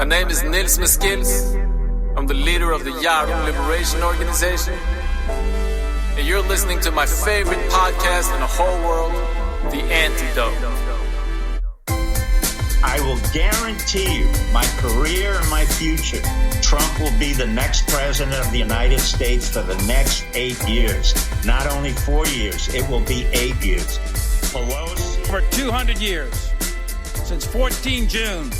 My name is Nils Meskils. I'm the leader of the Yaru Liberation Organization. And you're listening to my favorite podcast in the whole world, The Antidote. I will guarantee you my career and my future, Trump will be the next president of the United States for the next 8 years. Not only 4 years, it will be 8 years. Pelosi. For 200 years, since 14 June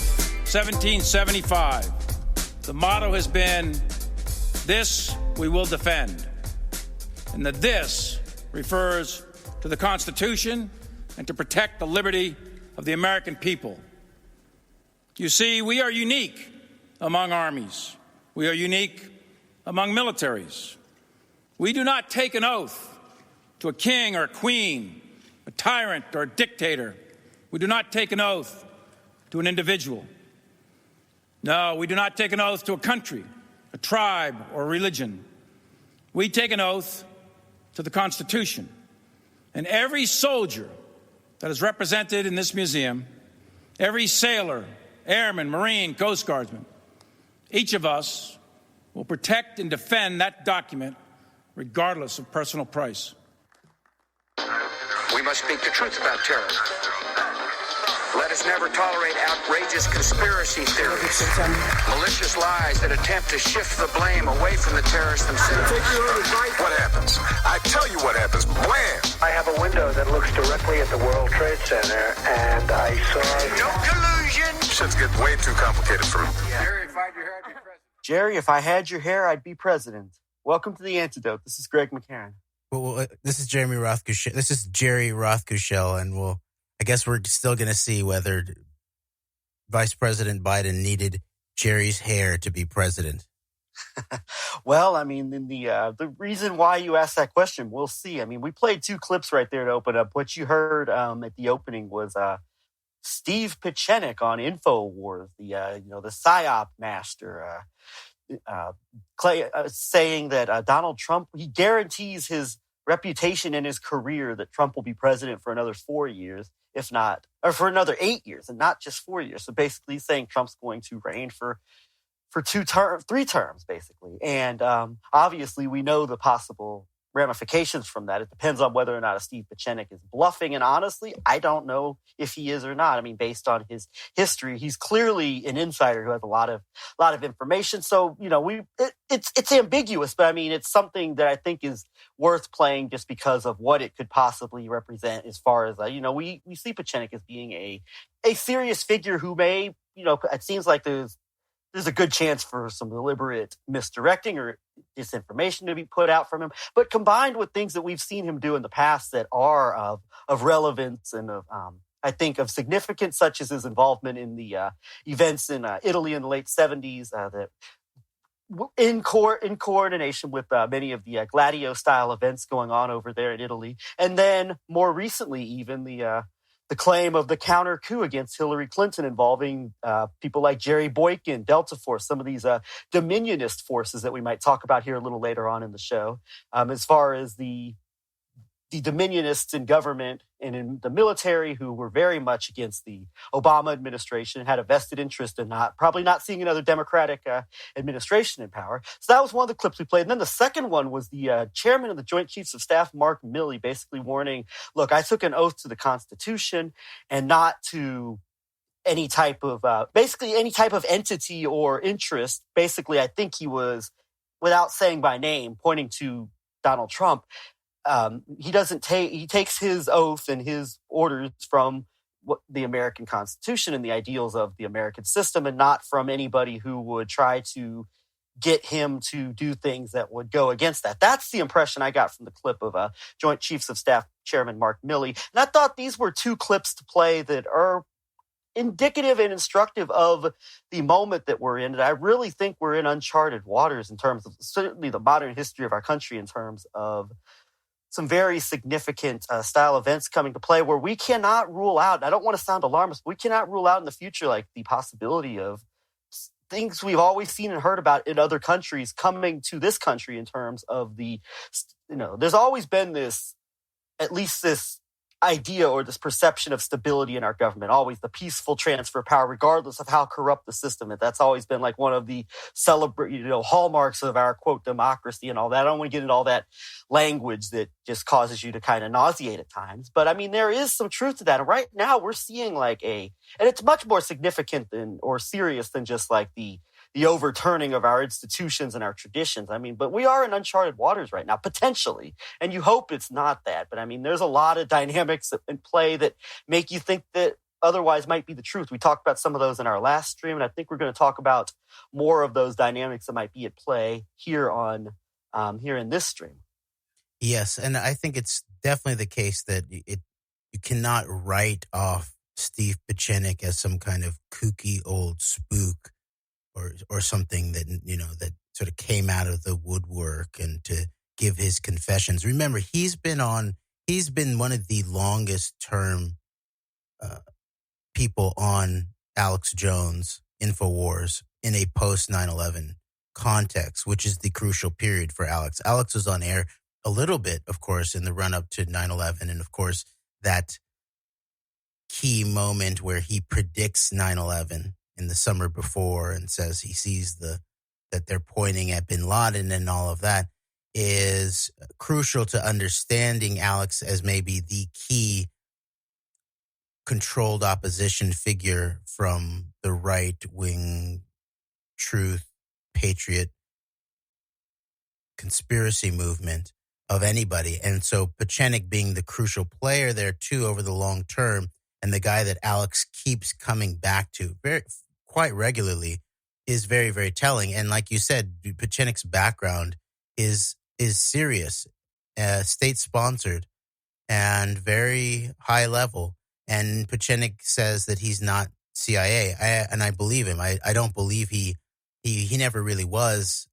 1775, the motto has been, "This we will defend." And the "this" refers to the Constitution and to protect the liberty of the American people. You see, we are unique among armies. We are unique among militaries. We do not take an oath to a king or a queen, a tyrant or a dictator. We do not take an oath to an individual. No, we do not take an oath to a country, a tribe, or a religion. We take an oath to the Constitution. And every soldier that is represented in this museum, every sailor, airman, Marine, Coast Guardsman, each of us will protect and defend that document regardless of personal price. We must speak the truth about terrorism. Let us never tolerate outrageous conspiracy theories, malicious lies that attempt to shift the blame away from the terrorists themselves. What happens? I tell you what happens. Blam! I have a window that looks directly at the World Trade Center, and I saw... No collusion! Shit's getting way too complicated for me. Jerry, if I had your hair, I'd be president. Welcome to The Antidote. This is Greg McCarran. Well, this is Jerry Rothkushel, and I guess we're still going to see whether Vice President Biden needed Jerry's hair to be president. Well, I mean, in the reason why you asked that question, we'll see. I mean, we played 2 clips right there to open up. What you heard at the opening was Steve Pieczenik on InfoWars, the PSYOP master, saying that Donald Trump, he guarantees his reputation and his career that Trump will be president for another 4 years, if not, or for another 8 years, and not just 4 years. So basically saying Trump's going to reign for 3 terms, basically. And obviously we know the possible ramifications from that. It depends on whether or not Steve Pieczenik is bluffing. And honestly, I don't know if he is or not. I mean, based on his history, he's clearly an insider who has a lot of information. So, it's ambiguous, but I mean, it's something that I think is worth playing just because of what it could possibly represent as far as, we see Pieczenik as being a serious figure who may, it seems like there's a good chance for some deliberate misdirecting or disinformation to be put out from him. But combined with things that we've seen him do in the past that are of relevance and of, I think, of significance, such as his involvement in the events in Italy in the late 70s, that in coordination with many of the Gladio-style events going on over there in Italy. And then more recently, even the claim of the counter coup against Hillary Clinton involving people like Jerry Boykin, Delta Force, some of these dominionist forces that we might talk about here a little later on in the show. As far as the dominionists in government and in the military who were very much against the Obama administration and had a vested interest in probably not seeing another Democratic administration in power. So that was one of the clips we played. And then the second one was the chairman of the Joint Chiefs of Staff, Mark Milley, basically warning, look, I took an oath to the Constitution and not to any type of entity or interest. Basically, I think he was, without saying by name, pointing to Donald Trump. He takes his oath and his orders from the American Constitution and the ideals of the American system, and not from anybody who would try to get him to do things that would go against that. That's the impression I got from the clip of Joint Chiefs of Staff Chairman Mark Milley. And I thought these were 2 clips to play that are indicative and instructive of the moment that we're in. And I really think we're in uncharted waters in terms of certainly the modern history of our country, in terms of some very significant style events coming to play where we cannot rule out, and I don't want to sound alarmist, but we cannot rule out in the future like the possibility of things we've always seen and heard about in other countries coming to this country in terms of there's always been this idea or this perception of stability in our government, always the peaceful transfer of power, regardless of how corrupt the system is. That's always been like one of the hallmarks of our, quote, democracy and all that. I don't want to get into all that language that just causes you to kind of nauseate at times. But I mean, there is some truth to that. And right now we're seeing and it's much more significant or serious than just like the overturning of our institutions and our traditions. I mean, but we are in uncharted waters right now, potentially. And you hope it's not that. But I mean, there's a lot of dynamics in play that make you think that otherwise might be the truth. We talked about some of those in our last stream, and I think we're going to talk about more of those dynamics that might be at play here in this stream. Yes, and I think it's definitely the case that you cannot write off Steve Pieczenik as some kind of kooky old spook or something that, that sort of came out of the woodwork and to give his confessions. Remember, he's been one of the longest term people on Alex Jones InfoWars in a post 9/11 context, which is the crucial period for Alex. Alex was on air a little bit, of course, in the run up to 9/11. And of course, that key moment where he predicts 9/11 in the summer before and says he sees that they're pointing at bin Laden and all of that is crucial to understanding Alex as maybe the key controlled opposition figure from the right-wing truth, patriot, conspiracy movement of anybody. And so Pieczenik being the crucial player there too over the long term, and the guy that Alex keeps coming back to quite regularly is very, very telling. And like you said, Pieczenik's background is serious, state-sponsored, and very high level. And Pieczenik says that he's not CIA, and I believe him. I don't believe he never really was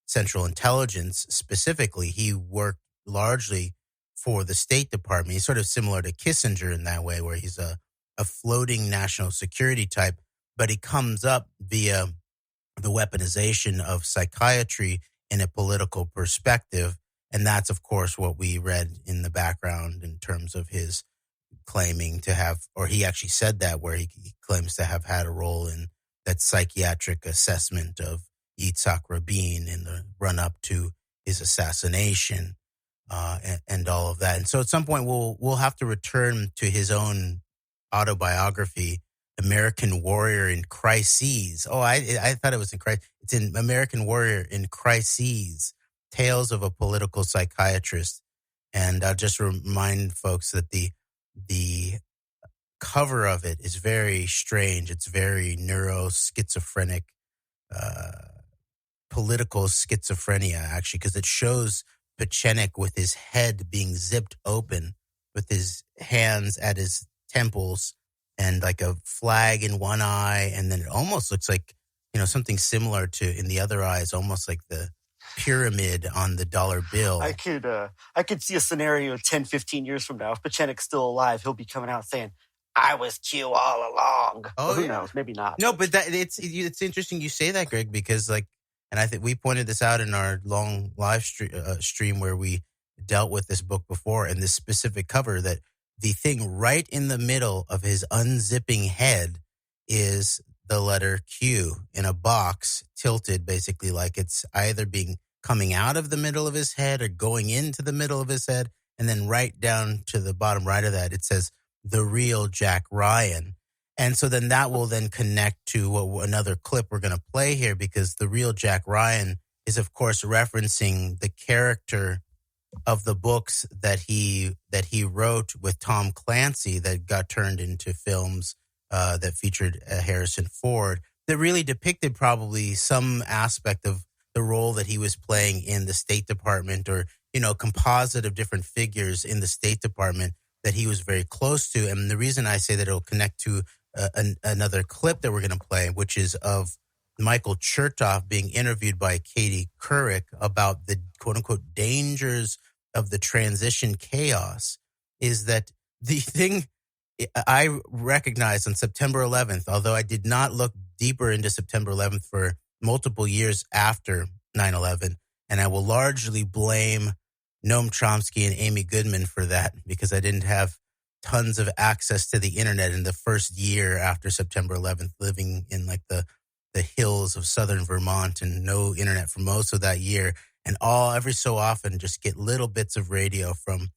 Central Intelligence specifically. He worked largely for the State Department. He's sort of similar to Kissinger in that way, where he's a floating national security type, but he comes up via the weaponization of psychiatry in a political perspective. And that's, of course, what we read in the background in terms of his claiming to have, or he actually said that, where he claims to have had a role in that psychiatric assessment of Yitzhak Rabin in the run-up to his assassination and all of that. And so at some point we'll have to return to his own autobiography, American Warrior in Crises. Oh, I thought it was in Crises. It's in American Warrior in Crises, Tales of a Political Psychiatrist. And I'll just remind folks that the cover of it is very strange. It's very neuro-schizophrenic, political schizophrenia, actually, because it shows Pieczenik with his head being zipped open, with his hands at his temples, and like a flag in one eye, and then it almost looks like, something similar to in the other eye is almost like the pyramid on the dollar bill. I could see a scenario 10, 15 years from now. If Pieczenik's still alive, he'll be coming out saying, I was Q all along. Oh, who knows? Maybe not. No, but it's interesting you say that, Greg, because and I think we pointed this out in our long live stream where we dealt with this book before, and this specific cover, that the thing right in the middle of his unzipping head is the letter Q in a box, tilted basically like it's either coming out of the middle of his head or going into the middle of his head. And then right down to the bottom right of that, it says the real Jack Ryan. And so then that will then connect to another clip we're going to play here, because the real Jack Ryan is, of course, referencing the character of the books that he wrote with Tom Clancy that got turned into films that featured Harrison Ford, that really depicted probably some aspect of the role that he was playing in the State Department, or, composite of different figures in the State Department that he was very close to. And the reason I say that it'll connect to another clip that we're going to play, which is of Michael Chertoff being interviewed by Katie Couric about the quote-unquote dangers of the transition chaos, is that the thing I recognized on September 11th, although I did not look deeper into September 11th for multiple years after 9/11, and I will largely blame Noam Chomsky and Amy Goodman for that, because I didn't have tons of access to the internet in the first year after September 11th, living in like the hills of southern Vermont, and no internet for most of that year. And every so often just get little bits of radio from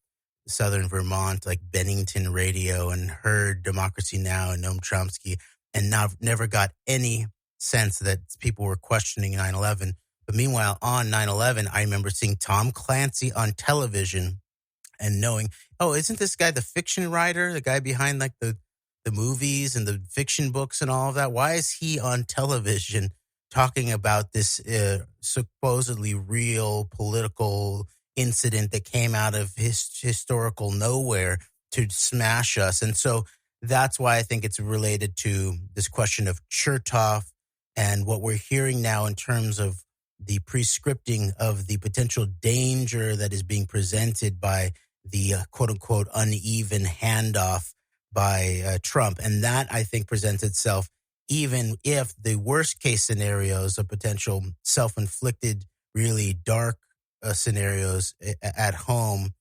southern Vermont, like Bennington Radio, and heard Democracy Now! And Noam Chomsky, and now never got any sense that people were questioning 9/11. But meanwhile, on 9/11, I remember seeing Tom Clancy on television and knowing, oh, isn't this guy the fiction writer, the guy behind like the movies and the fiction books and all of that? Why is he on television talking about this supposedly real political incident that came out of historical nowhere to smash us? And so that's why I think it's related to this question of Chertoff and what we're hearing now in terms of the prescripting of the potential danger that is being presented by the quote-unquote uneven handoff by Trump. And that, I think, presents itself even if the worst-case scenarios of potential self-inflicted, really dark scenarios at home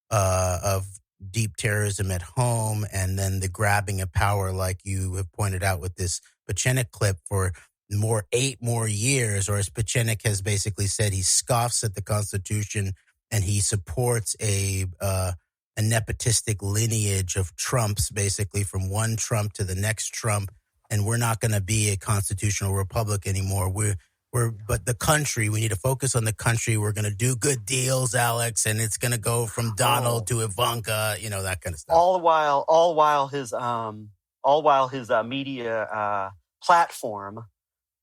of deep terrorism at home, and then the grabbing of power, like you have pointed out with this Pinpointing clip, for 8 more years, or as Pinpointing has basically said, he scoffs at the Constitution and he supports a nepotistic lineage of Trumps, basically from one Trump to the next Trump, and we're not going to be a constitutional republic anymore. But the country, we need to focus on the country. We're going to do good deals, Alex, and it's going to go from Donald to Ivanka, that kind of stuff. All while his media platform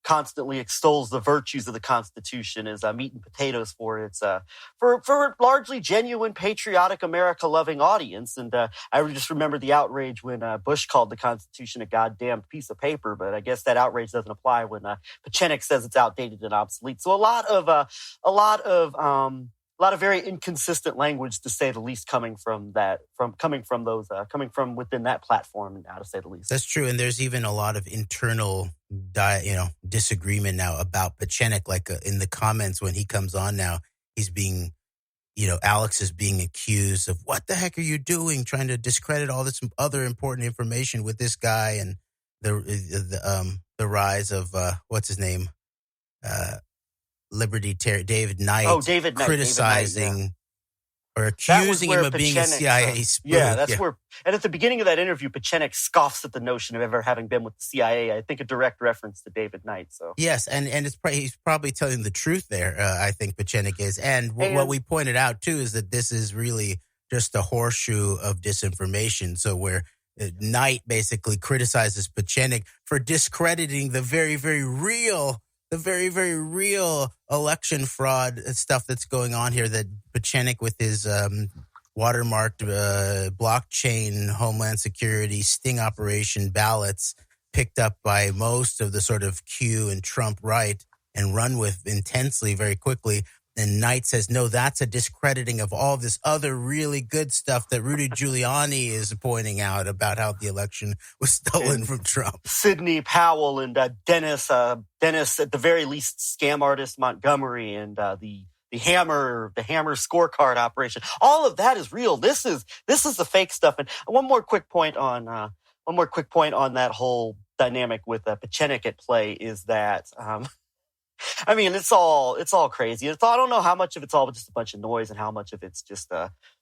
constantly extols the virtues of the Constitution as meat and potatoes for its for largely genuine, patriotic, America-loving audience. And I just remember the outrage when Bush called the Constitution a goddamn piece of paper. But I guess that outrage doesn't apply when Pinpointing says it's outdated and obsolete. So a lot of very inconsistent language, to say the least, coming from within that platform, now, to say the least. That's true, and there's even a lot of internal, disagreement now about Pinpointing. Like in the comments when he comes on now, he's being, Alex is being accused of, what the heck are you doing, trying to discredit all this other important information with this guy, and the rise of what's his name. David Knight, criticizing or accusing him of being a CIA spook. Yeah, that's where. And at the beginning of that interview, Pinpointing scoffs at the notion of ever having been with the CIA. I think a direct reference to David Knight. So yes, and he's probably telling the truth there. I think Pinpointing is, and what we pointed out too is that this is really just a horseshoe of disinformation. So where Knight basically criticizes Pinpointing for discrediting the very, very real election fraud stuff that's going on here, that Pinpointing with his watermarked blockchain Homeland Security sting operation ballots picked up by most of the sort of Q and Trump right and run with intensely very quickly. And Knight says, no, that's a discrediting of all this other really good stuff that Rudy Giuliani is pointing out about how the election was stolen from Trump. Sidney Powell and Dennis, at the very least, scam artist Montgomery, and the hammer scorecard operation. All of that is real. This is the fake stuff. And one more quick point on that whole dynamic with Pinpointing at play is that. I mean, it's all crazy. I don't know how much of it's all just a bunch of noise and how much of it's just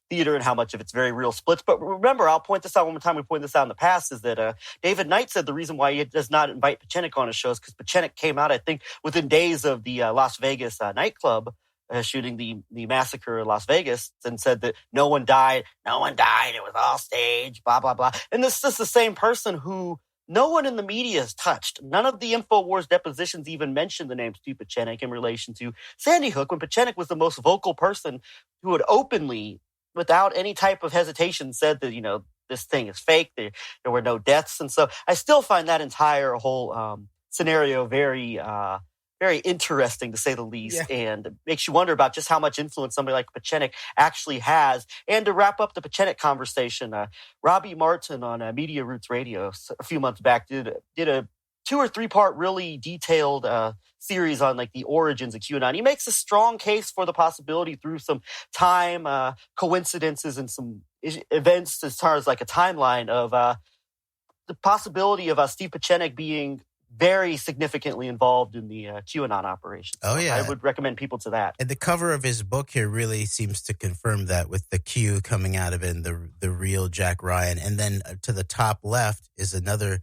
theater and how much of it's very real splits. But remember, I'll point this out one more time. We pointed this out in the past, is that David Knight said the reason why he does not invite Pinpointing on his shows because Pinpointing came out, I think, within days of the Las Vegas nightclub shooting, the massacre in Las Vegas, and said that no one died. It was all staged, blah, blah, blah. And this is the same person who no one in the media has touched. None of the InfoWars depositions even mentioned the name Stu Pinpointing in relation to Sandy Hook, when Pinpointing was the most vocal person who had openly, without any type of hesitation, said that, this thing is fake. There were no deaths. And so I still find that entire whole scenario very, very interesting, to say the least, and it makes you wonder about just how much influence somebody like Pinpointing actually has. And to wrap up the Pinpointing conversation, Robbie Martin on Media Roots Radio a few months back did a 2 or 3 part really detailed series on like the origins of QAnon. He makes a strong case for the possibility through some time coincidences and some events as far as like a timeline of the possibility of Steve Pieczenik being very significantly involved in the QAnon operation. Oh, yeah. I would recommend people to that. And the cover of his book here really seems to confirm that, with the Q coming out of it and the real Jack Ryan. And then to the top left is another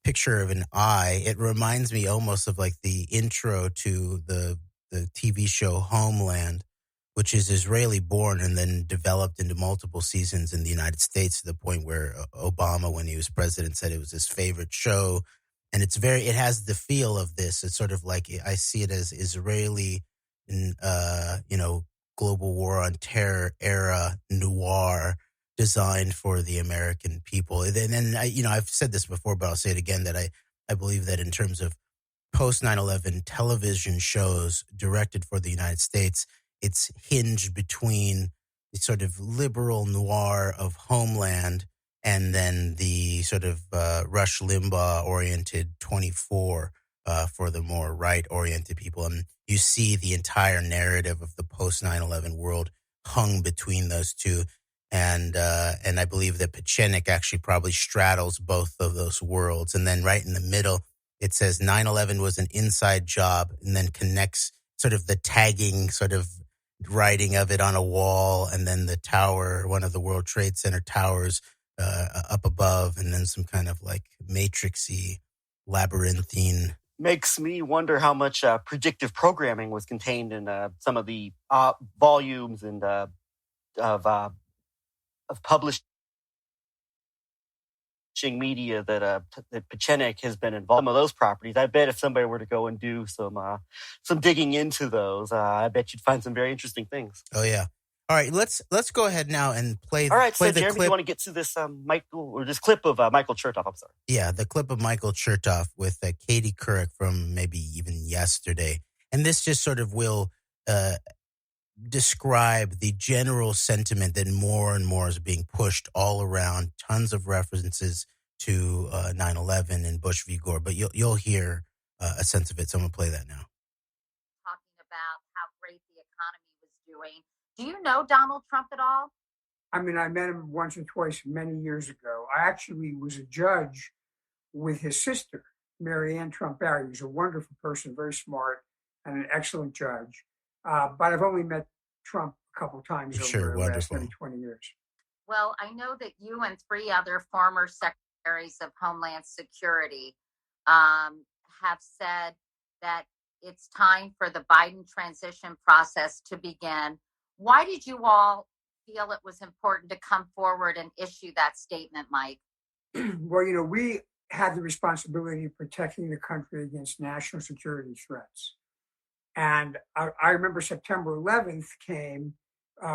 picture of an eye. It reminds me almost of like the intro to the TV show Homeland, which is Israeli born and then developed into multiple seasons in the United States, to the point where Obama, when he was president, said it was his favorite show. And it has the feel of this. It's sort of like, I see it as Israeli, global war on terror era noir designed for the American people. And then, I've said this before, but I'll say it again, that I believe that in terms of post 9/11 television shows directed for the United States, it's hinged between the sort of liberal noir of Homeland and then the sort of Rush Limbaugh-oriented 24 for the more right-oriented people. And you see the entire narrative of the post 9/11 world hung between those two. And I believe that Pieczenik actually probably straddles both of those worlds. And then right in the middle, it says 9/11 was an inside job, and then connects sort of the tagging sort of writing of it on a wall, and then the tower, one of the World Trade Center towers up above, and then some kind of like matrixy, labyrinthine. Makes me wonder how much predictive programming was contained in some of the volumes and of publishing media that Pieczenik has been involved in. Some of those properties, I bet if somebody were to go and do some digging into those, I bet you'd find some very interesting things. Oh yeah. All right, let's go ahead now and play. All right, play so the Jeremy, clip. you want to get to this this clip of Michael Chertoff? I'm sorry. Yeah, the clip of Michael Chertoff with Katie Couric from maybe even yesterday, and this just sort of will describe the general sentiment that more and more is being pushed all around. Tons of references to 9/11 and Bush v. Gore, but you'll hear a sense of it. So I'm going to play that now. Talking about how great the economy was doing. Do you know Donald Trump at all? I mean, I met him once or twice many years ago. I actually was a judge with his sister, Mary Ann Trump Barry, who's a wonderful person, very smart, and an excellent judge. But I've only met Trump a couple of times over the last maybe 20 years. Well, I know that you and 3 other former secretaries of Homeland Security have said that it's time for the Biden transition process to begin. Why did you all feel it was important to come forward and issue that statement, Mike? Well, we had the responsibility of protecting the country against national security threats. And I remember September 11th came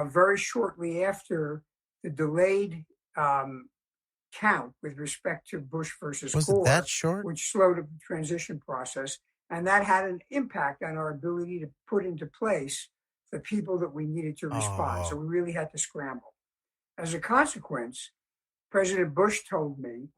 very shortly after the delayed count with respect to Bush versus Gore. Was it that short? Which slowed up the transition process. And that had an impact on our ability to put into place the people that we needed to respond. So we really had to scramble. As a consequence, President Bush told me,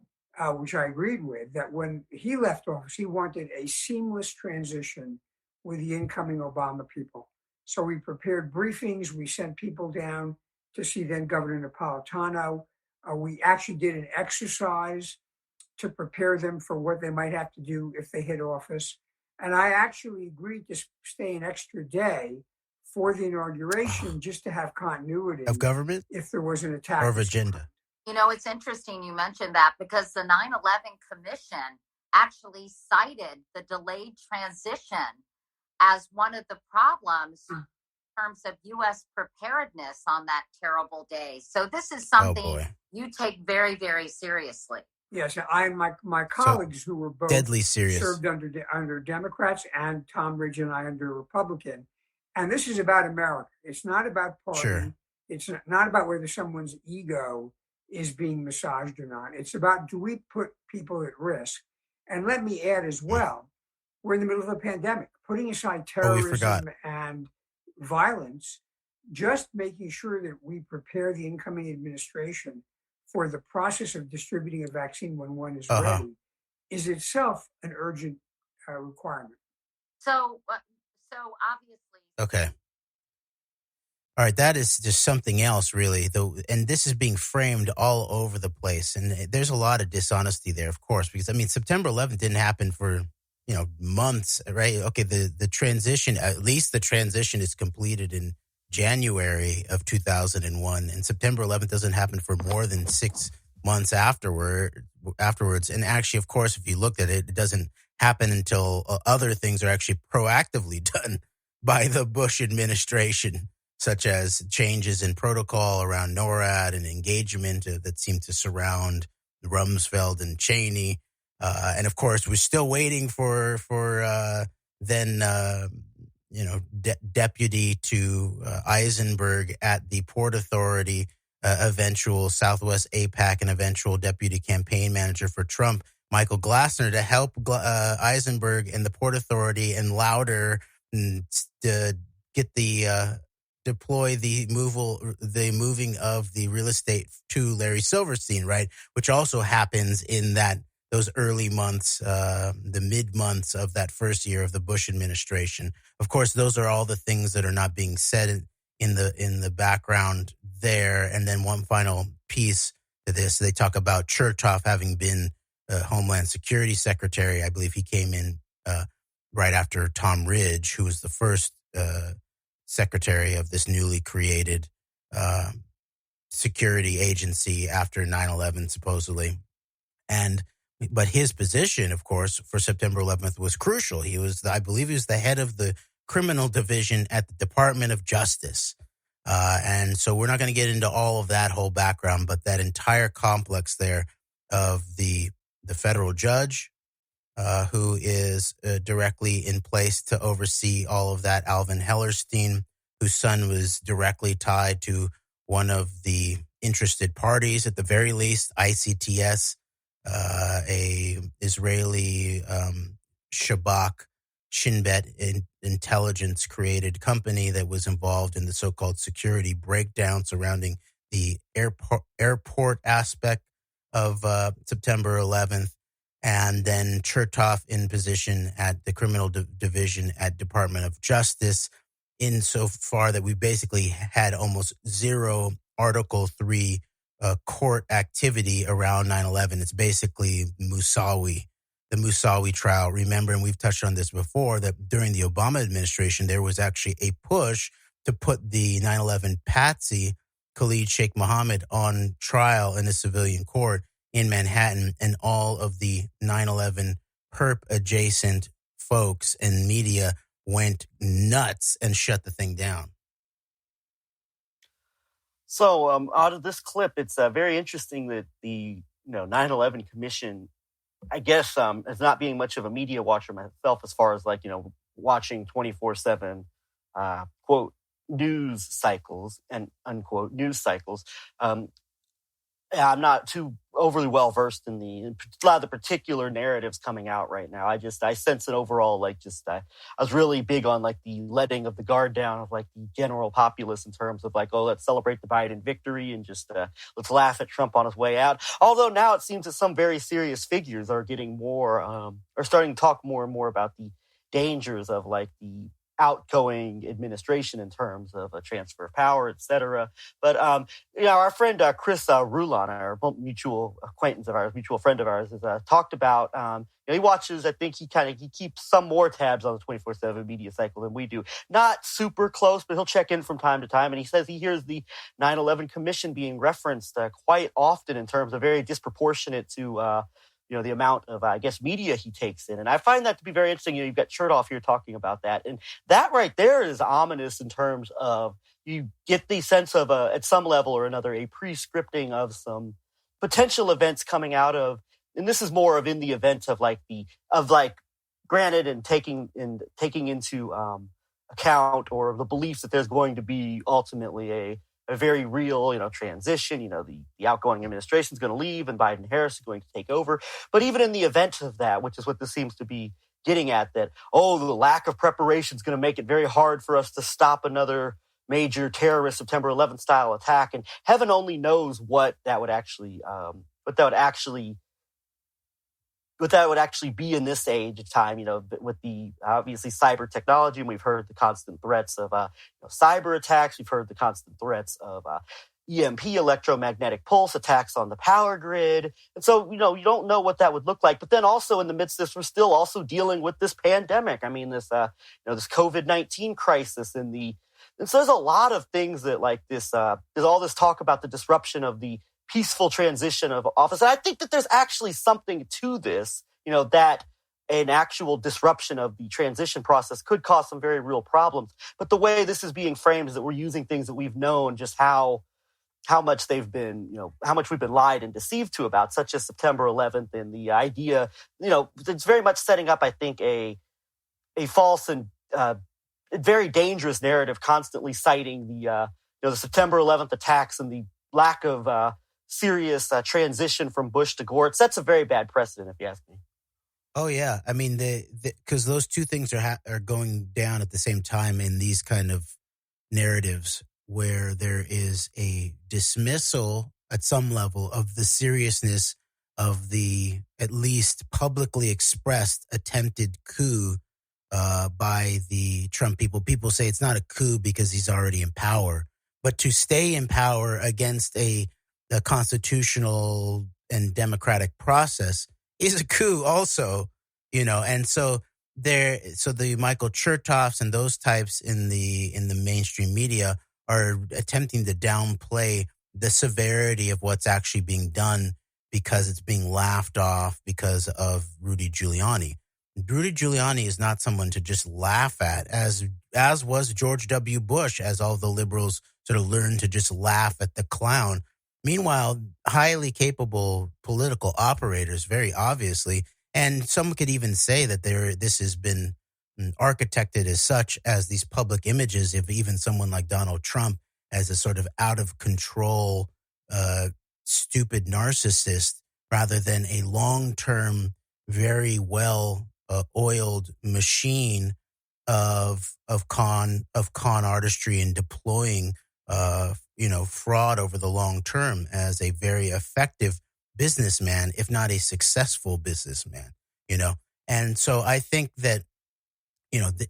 which I agreed with, that when he left office, he wanted a seamless transition with the incoming Obama people. So we prepared briefings. We sent people down to see then Governor Napolitano. We actually did an exercise to prepare them for what they might have to do if they hit office. And I actually agreed to stay an extra day for the inauguration just to have continuity of government if there was an attack or of agenda. It's interesting you mentioned that, because the 9/11 Commission actually cited the delayed transition as one of the problems in terms of U.S. preparedness on that terrible day. So this is something you take very, very seriously. Yes, I and my colleagues who were both deadly serious served under Democrats, and Tom Ridge and I under Republican. And this is about America. It's not about party. Sure. It's not about whether someone's ego is being massaged or not. It's about, do we put people at risk? And let me add as well, we're in the middle of a pandemic. Putting aside terrorism and violence, just making sure that we prepare the incoming administration for the process of distributing a vaccine when one is ready is itself an urgent requirement. So obviously. Okay. All right, that is just something else, really. Though, and this is being framed all over the place, and there's a lot of dishonesty there, of course, because September 11th didn't happen for months, right? Okay, the transition, at least the transition is completed in January of 2001, and September 11th doesn't happen for more than 6 months afterwards. And actually, of course, if you looked at it, it doesn't happen until other things are actually proactively done by the Bush administration, such as changes in protocol around NORAD and engagement that seemed to surround Rumsfeld and Cheney. And of course, we're still waiting for deputy to Eisenberg at the Port Authority, eventual Southwest APAC and eventual deputy campaign manager for Trump, Michael Glassner, to help Eisenberg and the Port Authority and Lauder to get deploy the moving of the real estate to Larry Silverstein, right? Which also happens in those early months, the mid months of that first year of the Bush administration. Of course, those are all the things that are not being said in the background there. And then one final piece to this, they talk about Chertoff having been Homeland Security Secretary. I believe he came in right after Tom Ridge, who was the first secretary of this newly created security agency after 9/11, supposedly. But his position, of course, for September 11th was crucial. I believe he was the head of the criminal division at the Department of Justice. And so we're not going to get into all of that whole background, but that entire complex there of the federal judge, who is directly in place to oversee all of that, Alvin Hellerstein, whose son was directly tied to one of the interested parties, at the very least, ICTS, a Israeli Shabak Shin Bet intelligence created company that was involved in the so-called security breakdown surrounding the airport aspect of September 11th. And then Chertoff in position at the criminal division at Department of Justice, insofar that we basically had almost zero Article 3 court activity around 9/11. It's basically the Moussaoui trial. Remember, and we've touched on this before, that during the Obama administration, there was actually a push to put the 9/11 patsy, Khalid Sheikh Mohammed, on trial in a civilian court in Manhattan, and all of the 9/11 perp adjacent folks and media went nuts and shut the thing down. So out of this clip, it's very interesting that the 9/11 Commission, I guess, as not being much of a media watcher myself, as far as watching 24/7 quote news cycles and unquote news cycles. I'm not too overly well versed in a lot of the particular narratives coming out right now. I sense an overall I was really big on the letting of the guard down of the general populace in terms of let's celebrate the Biden victory and just let's laugh at Trump on his way out. Although now it seems that some very serious figures are getting more are starting to talk more and more about the dangers of the outgoing administration in terms of a transfer of power, etc. But our friend Chris Rulon, our mutual acquaintance of ours, mutual friend of ours, has talked about. He watches. I think he keeps some more tabs on the 24/7 media cycle than we do. Not super close, but he'll check in from time to time. And he says he hears the 9/11 Commission being referenced quite often in terms of very disproportionate to. The amount of, media he takes in. And I find that to be very interesting. You've got Chertoff here talking about that. And that right there is ominous in terms of you get the sense of, at some level or another, a pre-scripting of some potential events coming out of, and this is more of in the event of granted and taking into account or the beliefs that there's going to be ultimately a very real, transition. The outgoing administration is going to leave and Biden and Harris are going to take over. But even in the event of that, which is what this seems to be getting at, that, the lack of preparation is going to make it very hard for us to stop another major terrorist September 11th style attack. And heaven only knows what that would actually what that would actually be in this age of time, with the obviously cyber technology. And we've heard the constant threats of cyber attacks. We've heard the constant threats of EMP, electromagnetic pulse attacks on the power grid. And so, you don't know what that would look like. But then also in the midst of this, we're still also dealing with this pandemic. I mean, this COVID-19 crisis and so there's a lot of things that like this, there's all this talk about the disruption of the peaceful transition of office. And I think that there's actually something to this, that an actual disruption of the transition process could cause some very real problems. But the way this is being framed is that we're using things that we've known just how much they've been, how much we've been lied and deceived to about, such as September 11th and the idea, it's very much setting up, I think, a false and very dangerous narrative, constantly citing the September 11th attacks and the lack of serious transition from Bush to Gore. It sets a very bad precedent, if you ask me. Oh yeah, I mean, because those two things are going down at the same time in these kind of narratives, where there is a dismissal at some level of the seriousness of the at least publicly expressed attempted coup by the Trump people. People say it's not a coup because he's already in power, but to stay in power against a constitutional and democratic process is a coup also, and so the Michael Chertoffs and those types in the mainstream media are attempting to downplay the severity of what's actually being done because it's being laughed off because of Rudy Giuliani. Rudy Giuliani is not someone to just laugh at, as was George W. Bush, as all the liberals sort of learned to just laugh at the clown. Meanwhile, highly capable political operators, very obviously, and some could even say that this has been architected as such as these public images of even someone like Donald Trump as a sort of out of control, stupid narcissist, rather than a long-term, very well oiled machine of con artistry and deploying fraud over the long term as a very effective businessman, if not a successful businessman. And so I think that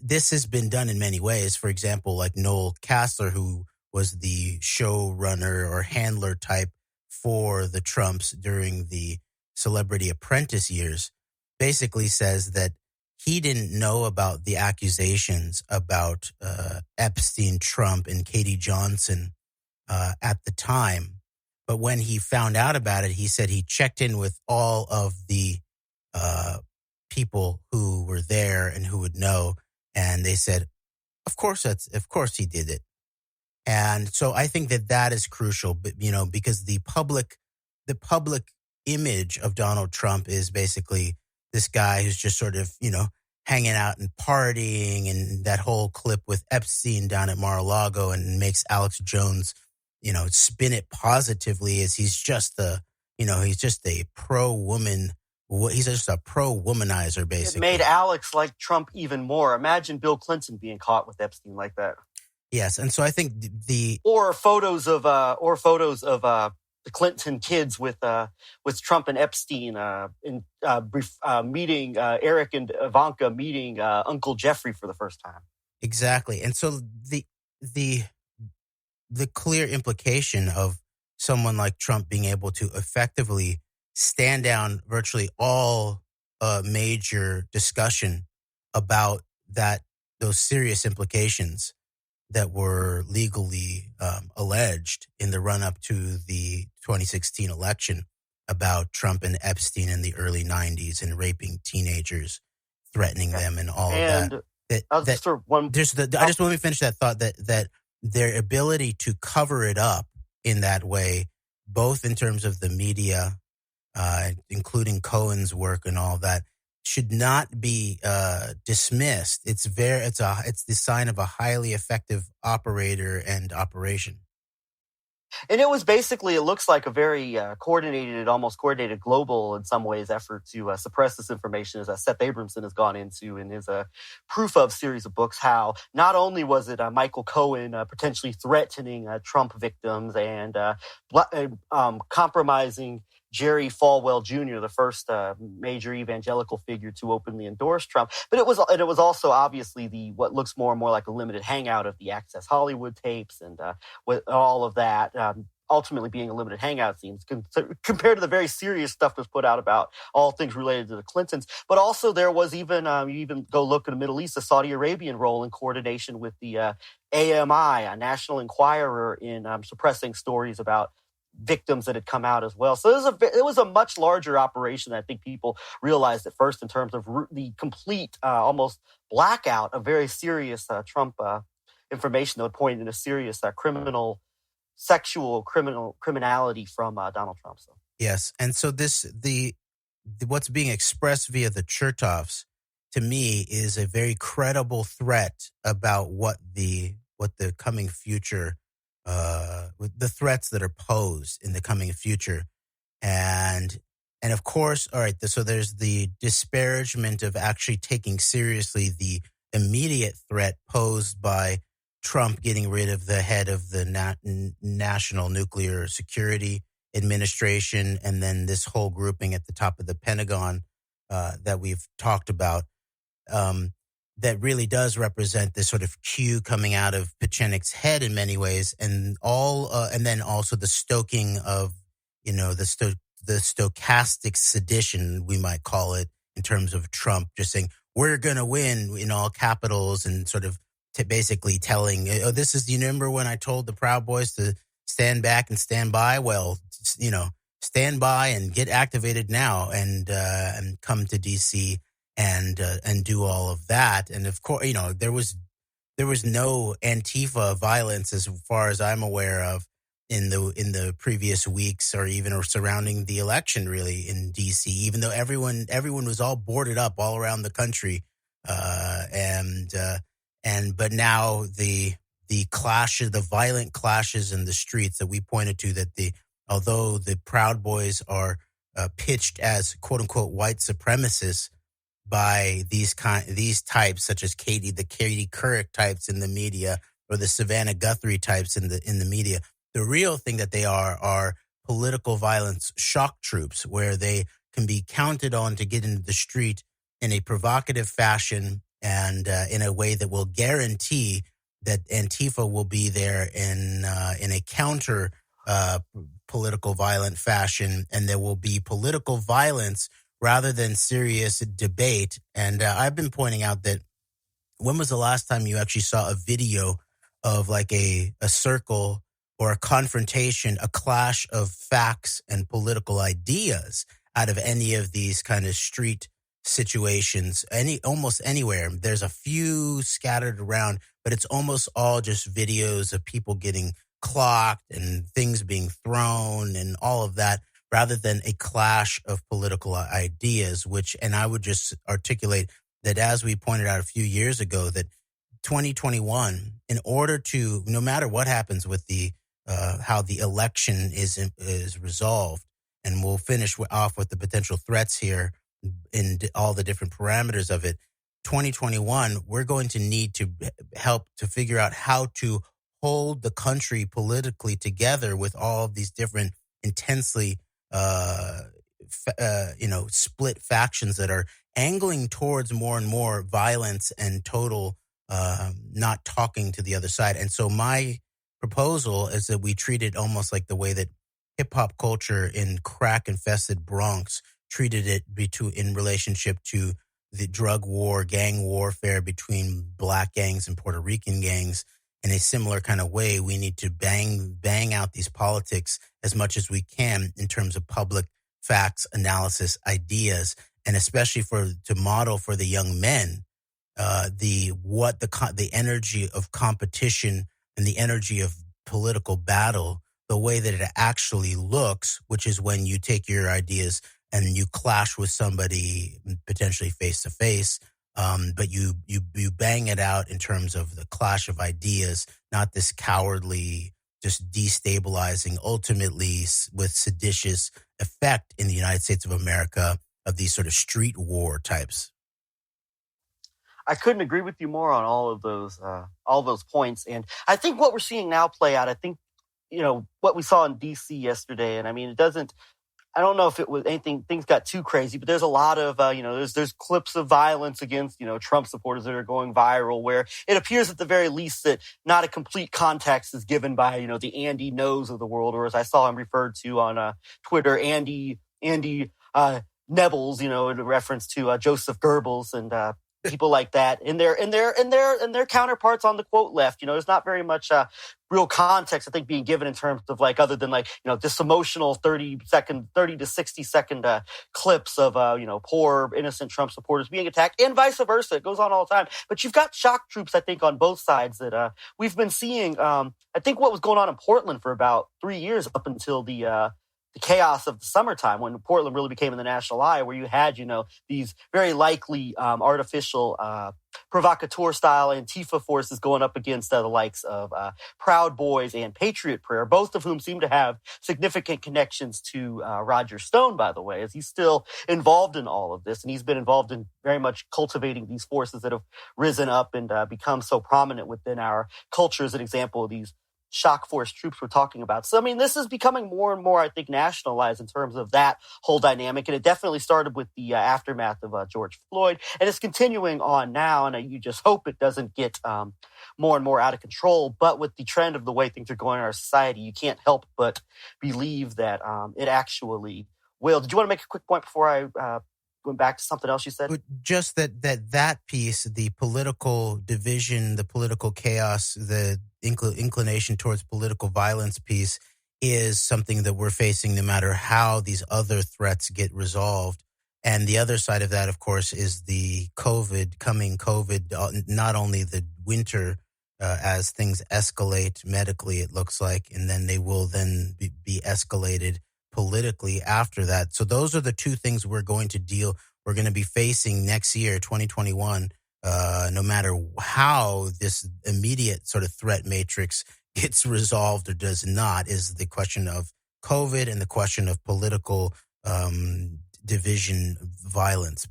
this has been done in many ways. For example, like Noel Castler, who was the showrunner or handler type for the Trumps during the Celebrity Apprentice years, basically says that he didn't know about the accusations about Epstein, Trump, and Katie Johnson at the time. But when he found out about it, he said he checked in with all of the people who were there and who would know. And they said, of course he did it. And so I think that is crucial, because the public image of Donald Trump is basically this guy who's just sort of, hanging out and partying, and that whole clip with Epstein down at Mar-a-Lago, and makes Alex Jones, spin it positively as he's just a pro-woman. He's just a pro-womanizer, basically. It made Alex like Trump even more. Imagine Bill Clinton being caught with Epstein like that. Yes, and so I think or photos of the Clinton kids with Trump and Epstein meeting Eric and Ivanka meeting Uncle Jeffrey for the first time. Exactly, and so the clear implication of someone like Trump being able to effectively stand down virtually all major discussion about those serious implications that were legally alleged in the run-up to the 2016 election about Trump and Epstein in the early 90s and raping teenagers, threatening them and all of that. I just want to finish that thought that their ability to cover it up in that way, both in terms of the media, including Cohen's work and all that, should not be dismissed. It's the sign of a highly effective operator and operation. And it was basically, it looks like a very almost coordinated global, in some ways, effort to suppress this information, as Seth Abramson has gone into in his Proof Of series of books, how not only was it Michael Cohen potentially threatening Trump victims and compromising Jerry Falwell Jr., the first major evangelical figure to openly endorse Trump. But it was also obviously what looks more and more like a limited hangout of the Access Hollywood tapes and with all of that. Ultimately being a limited hangout scenes compared to the very serious stuff that's put out about all things related to the Clintons. But also there was even, you even go look at the Middle East, the Saudi Arabian role in coordination with the AMI, a National Enquirer, in suppressing stories about victims that had come out as well. So it was a much larger operation than I think people realized at first in terms of the complete, almost blackout of very serious Trump information that would point in a serious criminality from Donald Trump. So. Yes, and so what's being expressed via the Chertoffs to me is a very credible threat about what the coming future, the threats that are posed in the coming future, and of course, all right. So there's the disparagement of actually taking seriously the immediate threat posed by Trump getting rid of the head of the National Nuclear Security Administration, and then this whole grouping at the top of the Pentagon that we've talked about, that really does represent this sort of cue coming out of Pechenik's head in many ways, and then also the stoking of, the stochastic sedition, we might call it, in terms of Trump just saying, we're going to win in all capitals, and sort of basically telling, this is, you remember when I told the Proud Boys to stand back and stand by? Well, stand by and get activated now and come to DC and do all of that. And of course, there was no Antifa violence as far as I'm aware of in the previous weeks or even surrounding the election really in DC, even though everyone was all boarded up all around the country. But now the clashes, the violent clashes in the streets that we pointed to, that although the Proud Boys are pitched as quote unquote white supremacists by these types, such as the Katie Couric types in the media or the Savannah Guthrie types in the media, the real thing that they are political violence shock troops, where they can be counted on to get into the street in a provocative fashion and in a way that will guarantee that Antifa will be there in a counter political violent fashion, and there will be political violence rather than serious debate. And I've been pointing out that when was the last time you actually saw a video of like a circle or a confrontation, a clash of facts and political ideas out of any of these kind of street situations, almost anywhere? There's a few scattered around, but it's almost all just videos of people getting clocked and things being thrown and all of that, rather than a clash of political ideas, and I would just articulate that, as we pointed out a few years ago, that 2021, in order to, no matter what happens with how the election is resolved, and we'll finish off with the potential threats here in all the different parameters of it, 2021, we're going to need to help to figure out how to hold the country politically together with all of these different intensely split factions that are angling towards more and more violence and total not talking to the other side. And so my proposal is that we treat it almost like the way that hip-hop culture in crack-infested Bronx treated it in relationship to the drug war, gang warfare between black gangs and Puerto Rican gangs. In a similar kind of way, we need to bang out these politics as much as we can in terms of public facts, analysis, ideas, and especially to model for the young men the energy of competition and the energy of political battle, the way that it actually looks, which is when you take your ideas and you clash with somebody potentially face to face. But you bang it out in terms of the clash of ideas, not this cowardly, just destabilizing, ultimately with seditious effect in the United States of America of these sort of street war types. I couldn't agree with you more on all of those points. And I think what we're seeing now play out, I think, what we saw in DC yesterday, and I mean, I don't know if it was anything, things got too crazy, but there's a lot of, there's clips of violence against, Trump supporters that are going viral where it appears at the very least that not a complete context is given by, the Andy Knows of the world, or as I saw him referred to on Twitter, Andy Nebels, in reference to Joseph Goebbels and people like that, and their counterparts on the quote left. There's not very much real context, I think, being given in terms of other than this emotional 30 to 60 second clips of poor innocent Trump supporters being attacked, and vice versa. It goes on all the time. But you've got shock troops, I think, on both sides that we've been seeing. I think what was going on in Portland for about 3 years up until the chaos of the summertime when Portland really became in the national eye, where you had, these very likely artificial provocateur-style Antifa forces going up against the likes of Proud Boys and Patriot Prayer, both of whom seem to have significant connections to Roger Stone, by the way, as he's still involved in all of this. And he's been involved in very much cultivating these forces that have risen up and become so prominent within our culture as an example of these shock force troops we're talking about. So, this is becoming more and more, I think, nationalized in terms of that whole dynamic. And it definitely started with the aftermath of George Floyd. And it's continuing on now. And you just hope it doesn't get more and more out of control. But with the trend of the way things are going in our society, you can't help but believe that it actually will. Did you want to make a quick point before I went back to something else you said? Just that piece, the political division, the political chaos, the inclination towards political violence piece is something that we're facing no matter how these other threats get resolved. And the other side of that, of course, is the COVID, not only the winter as things escalate medically, it looks like, and then they will then be escalated politically after that. So those are the two things we're going to be facing next year, 2021, no matter how this immediate sort of threat matrix gets resolved or does not, is the question of COVID and the question of political division violence.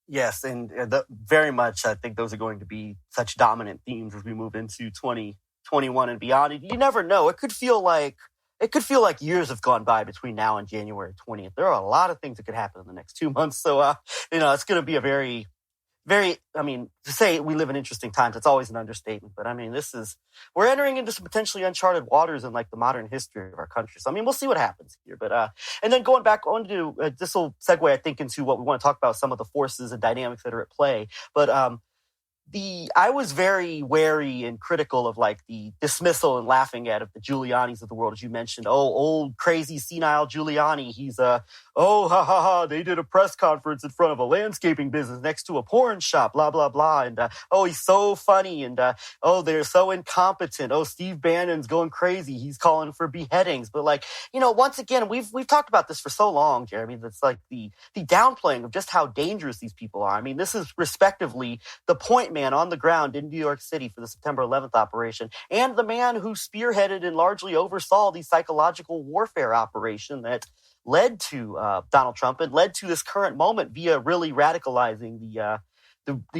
Yes, and very much I think those are going to be such dominant themes as we move into 2021 and beyond. You never know. It could feel like years have gone by between now and January 20th. There are a lot of things that could happen in the next 2 months. So, it's going to be a very, very, to say we live in interesting times, it's always an understatement. But we're entering into some potentially uncharted waters in the modern history of our country. So, we'll see what happens here. But, and then going back on to, this will segue, I think, into what we want to talk about, some of the forces and dynamics that are at play. But, I was very wary and critical of the dismissal and laughing at of the Giulianis of the world, as you mentioned. Oh, old crazy senile Giuliani. He's they did a press conference in front of a landscaping business next to a porn shop, blah blah blah. And he's so funny, and they're so incompetent. Oh, Steve Bannon's going crazy. He's calling for beheadings. But once again, we've talked about this for so long, Jeremy. That's the downplaying of just how dangerous these people are. This is respectively the point man on the ground in New York City for the September 11th operation, and the man who spearheaded and largely oversaw the psychological warfare operation that led to Donald Trump and led to this current moment via really radicalizing the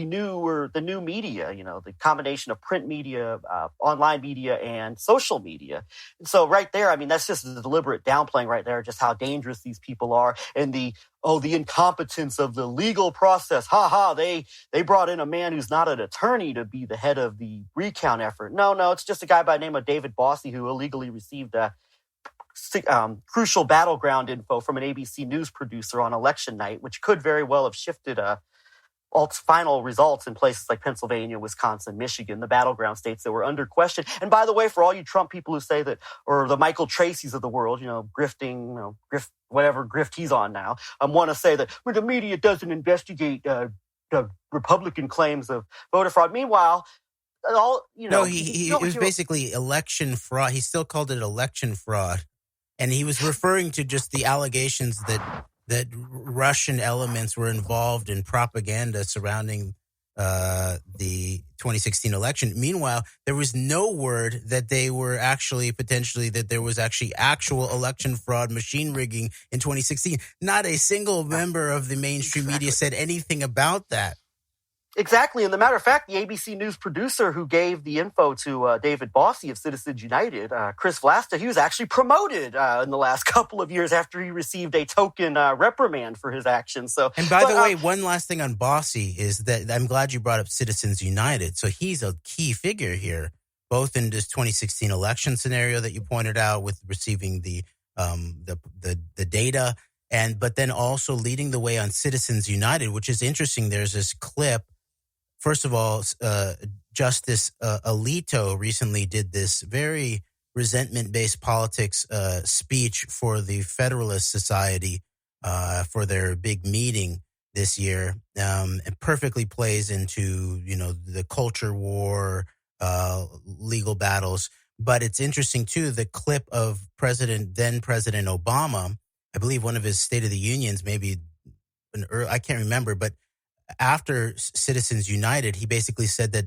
new media, the combination of print media, online media, and social media. And so right there, that's just a deliberate downplaying right there, just how dangerous these people are, and the incompetence of the legal process. They brought in a man who's not an attorney to be the head of the recount effort. No, it's just a guy by the name of David Bossie who illegally received crucial battleground info from an ABC News producer on election night, which could very well have shifted final results in places like Pennsylvania, Wisconsin, Michigan, the battleground states that were under question. And by the way, for all you Trump people who say that, or the Michael Tracys of the world, grifting, whatever grift he's on now, want to say that the media doesn't investigate the Republican claims of voter fraud. Meanwhile, it was basically election fraud. He still called it election fraud, and he was referring to just the allegations that Russian elements were involved in propaganda surrounding the 2016 election. Meanwhile, there was no word that they were actually that there was actual election fraud, machine rigging in 2016. Not a single member of the mainstream media said anything about that. Exactly. And the matter of fact, the ABC News producer who gave the info to David Bossie of Citizens United, Chris Vlasta, he was actually promoted in the last couple of years after he received a token reprimand for his actions. So, and by the way, one last thing on Bossie is that I'm glad you brought up Citizens United. So he's a key figure here, both in this 2016 election scenario that you pointed out with receiving the data, but then also leading the way on Citizens United, which is interesting. There's this clip. First of all, Justice Alito recently did this very resentment-based politics speech for the Federalist Society for their big meeting this year. It perfectly plays into, the culture war, legal battles. But it's interesting, too, the clip of then President Obama, I believe one of his State of the Unions, maybe I can't remember, but after Citizens United, he basically said that,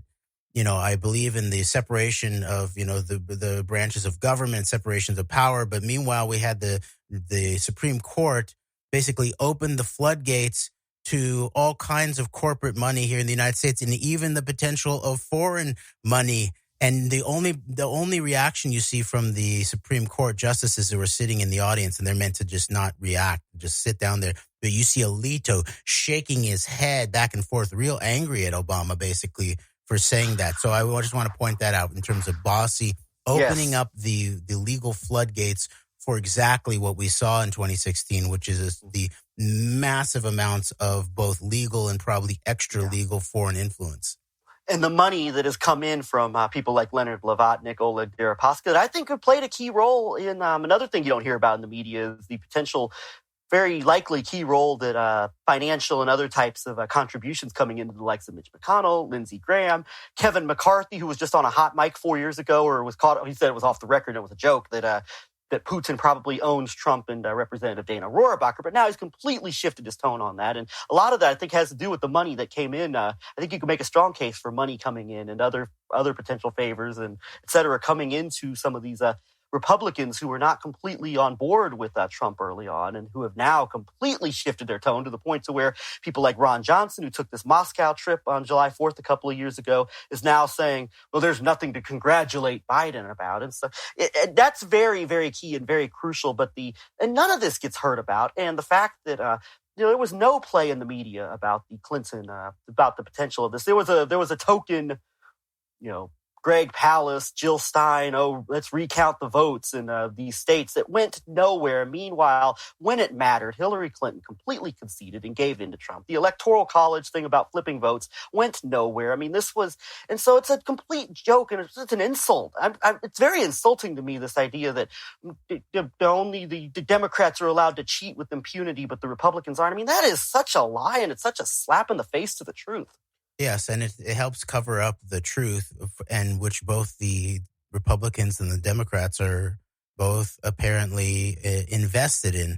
I believe in the separation of, the branches of government, separations of power. But meanwhile, we had the Supreme Court basically opened the floodgates to all kinds of corporate money here in the United States, and even the potential of foreign money. And the only reaction you see from the Supreme Court justices who are sitting in the audience, and they're meant to just not react, just sit down there. But you see Alito shaking his head back and forth, real angry at Obama, basically, for saying that. So I just want to point that out in terms of Bossie opening up the legal floodgates for exactly what we saw in 2016, which is the massive amounts of both legal and probably extra legal foreign influence. And the money that has come in from people like Leonard Blavatnik, Oleg Deripaska, that I think have played a key role in another thing you don't hear about in the media is the potential, very likely key role that financial and other types of contributions coming into the likes of Mitch McConnell, Lindsey Graham, Kevin McCarthy, who was just on a hot mic 4 years ago, or was caught. He said it was off the record. It was a joke that Putin probably owns Trump and Representative Dana Rohrabacher, but now he's completely shifted his tone on that. And a lot of that, I think, has to do with the money that came in. I think you can make a strong case for money coming in and other potential favors and et cetera coming into some of these Republicans who were not completely on board with Trump early on and who have now completely shifted their tone to the point to where people like Ron Johnson, who took this Moscow trip on July 4th a couple of years ago, is now saying, well, there's nothing to congratulate Biden about. And so that's very, very key and very crucial. And none of this gets heard about. And the fact that there was no play in the media about the Clinton, about the potential of this. There was a token, Greg Palast, Jill Stein, let's recount the votes in these states that went nowhere. Meanwhile, when it mattered, Hillary Clinton completely conceded and gave in to Trump. The Electoral College thing about flipping votes went nowhere. I mean, and so it's a complete joke and it's an insult. It's very insulting to me, this idea that only the Democrats are allowed to cheat with impunity, but the Republicans aren't. I mean, that is such a lie and it's such a slap in the face to the truth. Yes, and it helps cover up the truth, and which both the Republicans and the Democrats are both apparently invested in,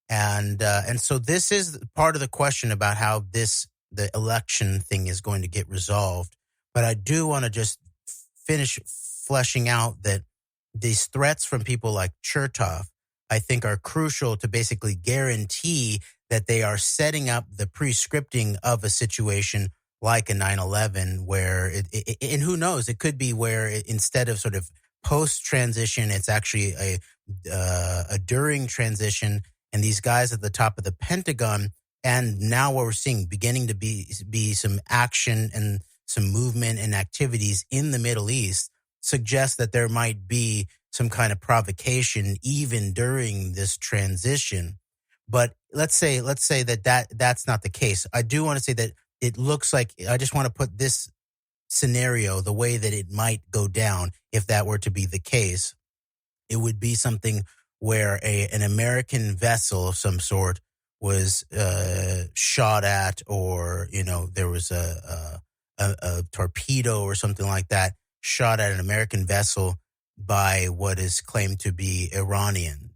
and so this is part of the question about how the election thing is going to get resolved. But I do want to just finish fleshing out that these threats from people like Chertoff, I think, are crucial to basically guarantee that they are setting up the pre-scripting of a situation like a 9/11, where and who knows, it could be where instead of sort of post-transition, it's actually a during transition, and these guys at the top of the Pentagon, and now what we're seeing beginning to be some action and some movement and activities in the Middle East suggest that there might be some kind of provocation even during this transition. But let's say that's not the case. I do want to say that it looks like, I just want to put this scenario, the way that it might go down, if that were to be the case, it would be something where an American vessel of some sort was shot at, or, there was a torpedo or something like that shot at an American vessel by what is claimed to be Iranian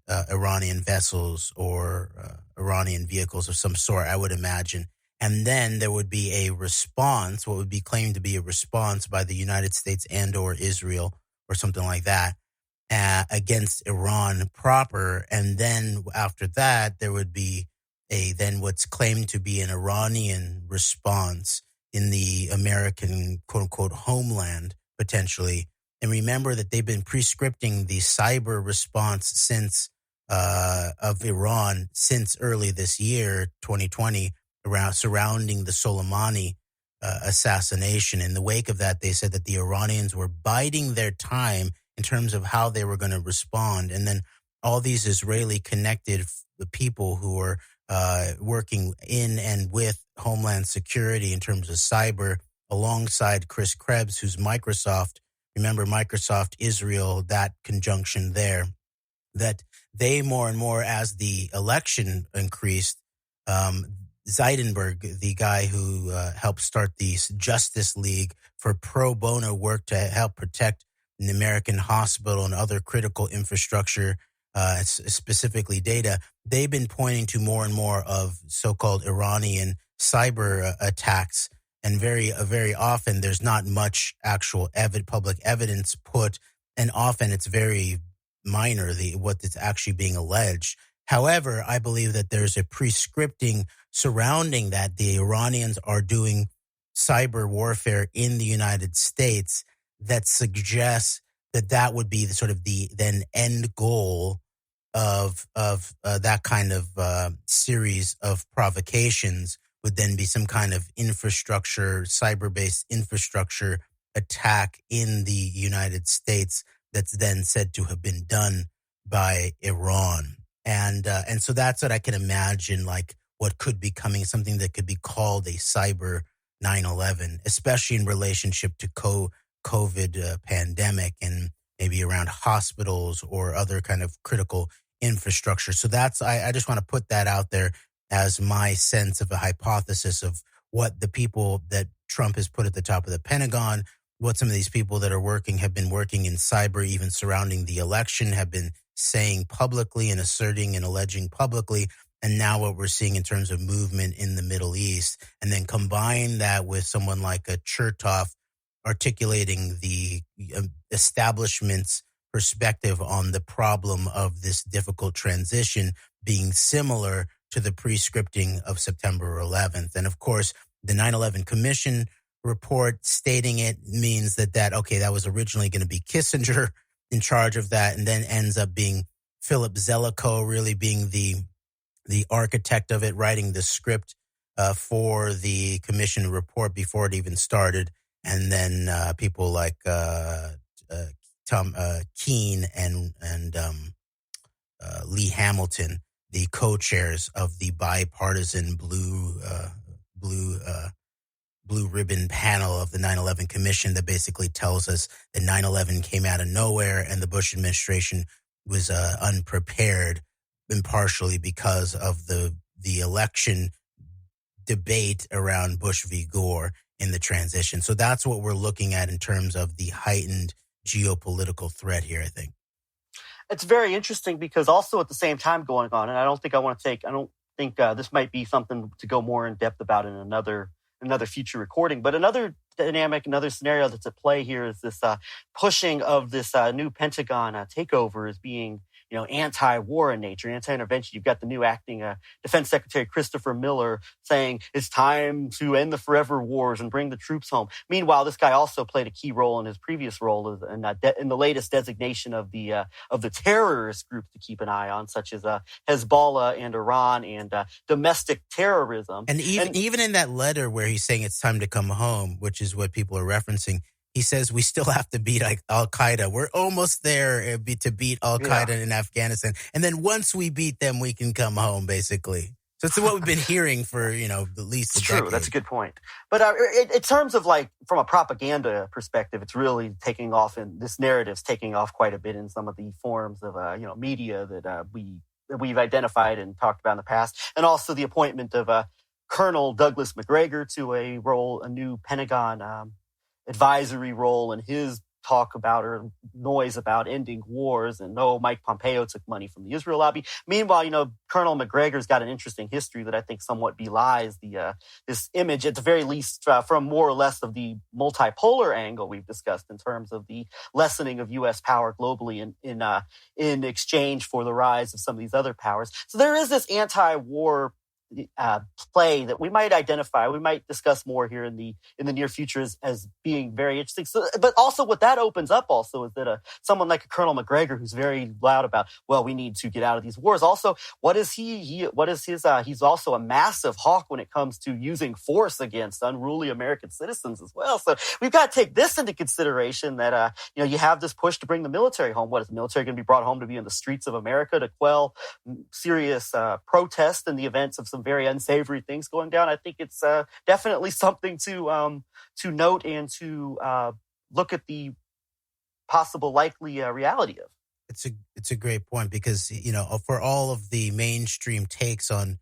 vessels or Iranian vehicles of some sort, I would imagine. And then there would be a response, what would be claimed to be a response by the United States and or Israel or something like that against Iran proper. And then after that, there would be then what's claimed to be an Iranian response in the American quote unquote homeland potentially. And remember that they've been prescripting the cyber response since of Iran since early this year, 2020, around surrounding the Soleimani assassination. In the wake of that, they said that the Iranians were biding their time in terms of how they were going to respond. And then all these Israeli connected people who are working in and with Homeland Security in terms of cyber, alongside Chris Krebs, who's Microsoft. Remember Microsoft, Israel, that conjunction there, that they more and more, as the election increased, Zeidenberg, the guy who helped start the Justice League for pro bono work to help protect the American hospital and other critical infrastructure, specifically data, they've been pointing to more and more of so-called Iranian cyber attacks. And very often there's not much actual public evidence put, and often it's very minor, what is actually being alleged. However, I believe that there's a prescripting surrounding that. The Iranians are doing cyber warfare in the United States that suggests that would be the sort of the then end goal of that kind of series of provocations, would then be some kind of infrastructure, cyber-based infrastructure attack in the United States that's then said to have been done by Iran. And so that's what I can imagine, like what could be coming, something that could be called a cyber 9/11, especially in relationship to COVID pandemic and maybe around hospitals or other kind of critical infrastructure. So I just want to put that out there as my sense of a hypothesis of what the people that Trump has put at the top of the Pentagon, what some of these people that have been working in cyber, even surrounding the election, have been saying publicly and asserting and alleging publicly, and now what we're seeing in terms of movement in the Middle East. And then combine that with someone like a Chertoff articulating the establishment's perspective on the problem of this difficult transition being similar to the prescripting of September 11th. And of course, the 9/11 Commission report stating it means that was originally going to be Kissinger in charge of that, and then ends up being Philip Zelikow really being the architect of it, writing the script for the commission report before it even started. And then people like Tom Keene and Lee Hamilton, the co-chairs of the bipartisan blue ribbon panel of the 9/11 Commission, that basically tells us that 9/11 came out of nowhere and the Bush administration was unprepared, and partially because of the election debate around Bush v. Gore in the transition. So that's what we're looking at in terms of the heightened geopolitical threat here, I think. It's very interesting because also at the same time going on, and I don't think this might be something to go more in depth about in another future recording, but another dynamic, another scenario that's at play here is this pushing of this new Pentagon takeover as being, anti-war in nature, anti-intervention. You've got the new acting Defense Secretary Christopher Miller saying it's time to end the forever wars and bring the troops home. Meanwhile, this guy also played a key role in his previous role in the latest designation of the terrorist groups to keep an eye on, such as Hezbollah and Iran and domestic terrorism. And even in that letter where he's saying it's time to come home, which is what people are referencing, he says we still have to beat Al-Qaeda. We're almost there to beat Al-Qaeda in Afghanistan. And then once we beat them, we can come home, basically. So it's what we've been hearing for, at least a decade. True. That's a good point. But in terms of from a propaganda perspective, it's really taking off, and this narrative's taking off quite a bit in some of the forms of, media that we've identified and talked about in the past. And also the appointment of Colonel Douglas Macgregor to a new Pentagon advisory role in his talk about or noise about ending wars. And Mike Pompeo took money from the Israel lobby. Meanwhile, Colonel Macgregor's got an interesting history that I think somewhat belies this image, at the very least, from more or less of the multipolar angle we've discussed in terms of the lessening of U.S. power globally in exchange for the rise of some of these other powers. So there is this anti-war play that we might identify, we might discuss more here in the near future as being very interesting. So, but also what that opens up also is that someone like a Colonel McGregor, who's very loud about, well, we need to get out of these wars. Also, what is what is his? He's also a massive hawk when it comes to using force against unruly American citizens as well. So we've got to take this into consideration that you have this push to bring the military home. What is the military going to be brought home to be in the streets of America to quell serious protest in the events of some very unsavory things going down? I think it's definitely something to note and to look at the possible likely reality of. It's a great point because, for all of the mainstream takes on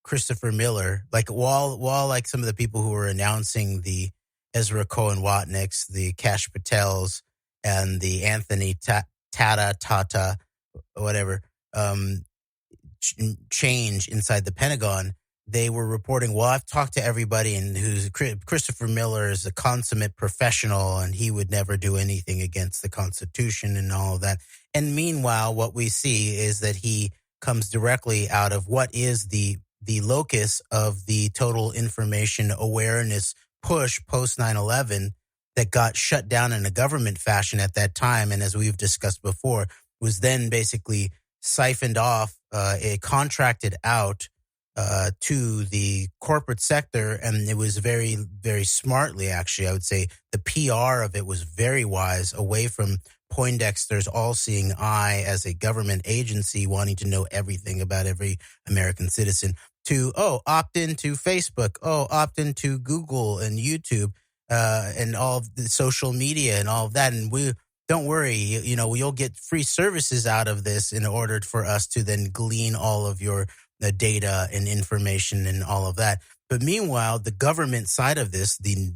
Christopher Miller, like while like some of the people who were announcing the Ezra Cohen Watnicks, the Kash Patels, and the Anthony Tata, whatever, change inside the Pentagon, they were reporting, well, I've talked to everybody, and Christopher Miller is a consummate professional, and he would never do anything against the Constitution and all of that. And meanwhile, what we see is that he comes directly out of what is the locus of the total information awareness push post 9/11 that got shut down in a government fashion at that time. And as we've discussed before, was then basically siphoned off, contracted out to the corporate sector. And it was very, very smartly, actually, I would say the PR of it was very wise, away from Poindexter's all-seeing eye as a government agency wanting to know everything about every American citizen, to, opt into Facebook, opt into Google and YouTube, and all of the social media and all of that. And don't worry, you'll get free services out of this in order for us to then glean all of your data and information and all of that. But meanwhile, the government side of this, the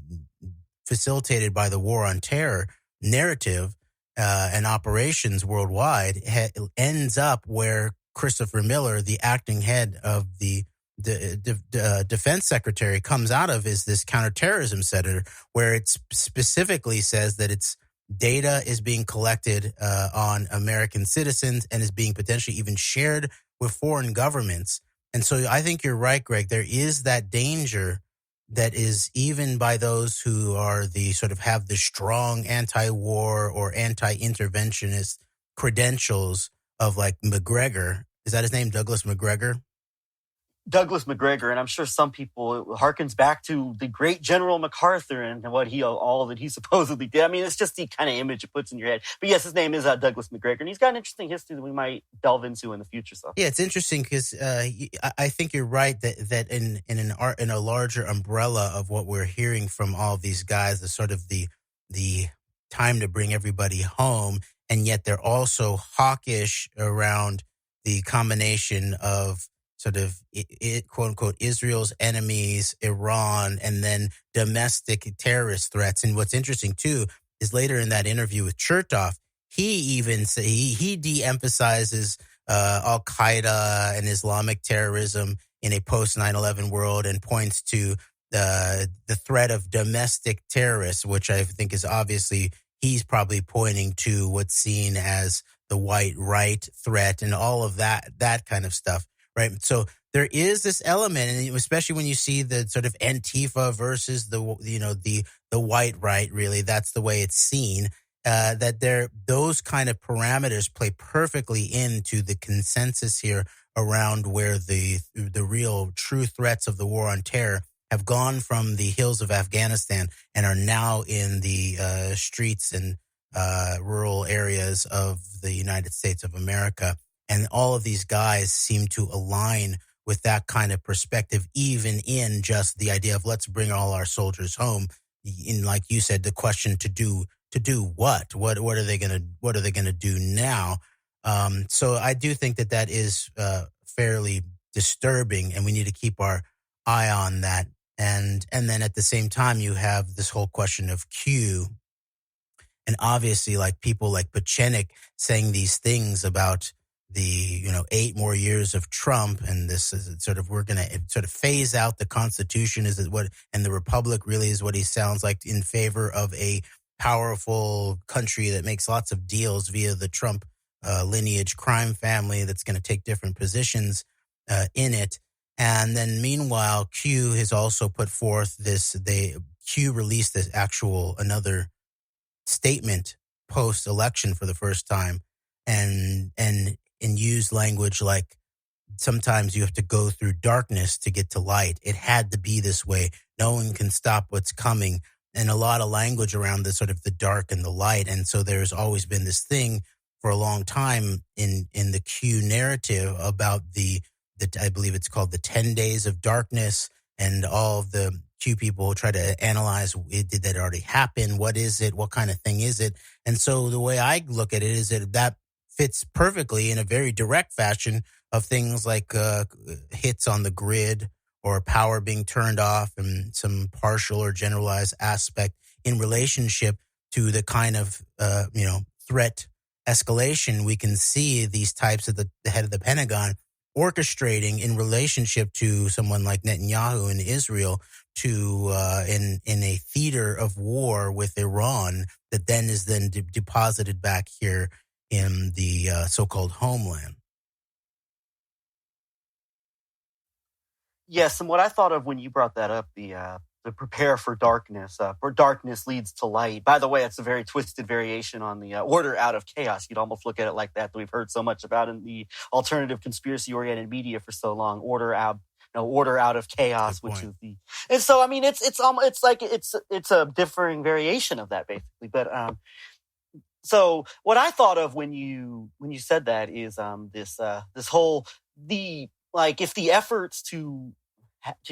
facilitated by the War on Terror narrative and operations worldwide, ends up where Christopher Miller, the acting head of the defense secretary, comes out of, is this counterterrorism center, where it specifically says that its data is being collected on American citizens and is being potentially even shared with foreign governments. And so I think you're right, Greg. There is that danger that is, even by those who are the sort of have the strong anti-war or anti-interventionist credentials of like McGregor. Is that his name? Douglas McGregor? Douglas McGregor, and I'm sure some people, it harkens back to the great General MacArthur and all that he supposedly did. I mean, it's just the kind of image it puts in your head. But yes, his name is Douglas McGregor, and he's got an interesting history that we might delve into in the future. So yeah, it's interesting because I think you're right that in a larger umbrella of what we're hearing from all of these guys, the sort of the time to bring everybody home, and yet they're also hawkish around the combination of sort of quote unquote Israel's enemies, Iran, and then domestic terrorist threats. And what's interesting too is later in that interview with Chertoff, he even he de-emphasizes Al Qaeda and Islamic terrorism in a post 9/11 world and points to the threat of domestic terrorists, which I think is obviously he's probably pointing to what's seen as the white right threat and all of that kind of stuff. Right. So there is this element, and especially when you see the sort of Antifa versus the white right, really, that's the way it's seen, that those kind of parameters play perfectly into the consensus here around where the real true threats of the war on terror have gone from the hills of Afghanistan and are now in the streets and rural areas of the United States of America. And all of these guys seem to align with that kind of perspective, even in just the idea of let's bring all our soldiers home. In, like you said, the question to do what? What are they gonna do now? So I do think that is fairly disturbing, and we need to keep our eye on that. And then at the same time, you have this whole question of Q, and obviously, like people like Pachenik saying these things about the 8 more years of Trump, and this is sort of, we're going to sort of phase out the Constitution, is it what, and the Republic really is what he sounds like, in favor of a powerful country that makes lots of deals via the Trump lineage crime family that's going to take different positions in it. And then meanwhile, Q has also put forth Q released another statement post-election for the first time and used language like, sometimes you have to go through darkness to get to light. It had to be this way. No one can stop what's coming. And a lot of language around the sort of the dark and the light. And so there's always been this thing for a long time in the Q narrative about the I believe it's called the 10 days of darkness, and all of the Q people try to analyze, did that already happen? What is it? What kind of thing is it? And so the way I look at it is that fits perfectly in a very direct fashion of things like hits on the grid or power being turned off and some partial or generalized aspect in relationship to the kind of, threat escalation we can see these types of the head of the Pentagon orchestrating in relationship to someone like Netanyahu in Israel to in a theater of war with Iran that then is deposited back here in the so-called homeland. Yes, and what I thought of when you brought that up, the prepare for darkness, or darkness leads to light. By the way, it's a very twisted variation on the order out of chaos. You'd almost look at it like that we've heard so much about in the alternative conspiracy-oriented media for so long. Order out of chaos, which is the. And so, I mean, it's a differing variation of that, basically. But so what I thought of when you said that is this whole if the efforts to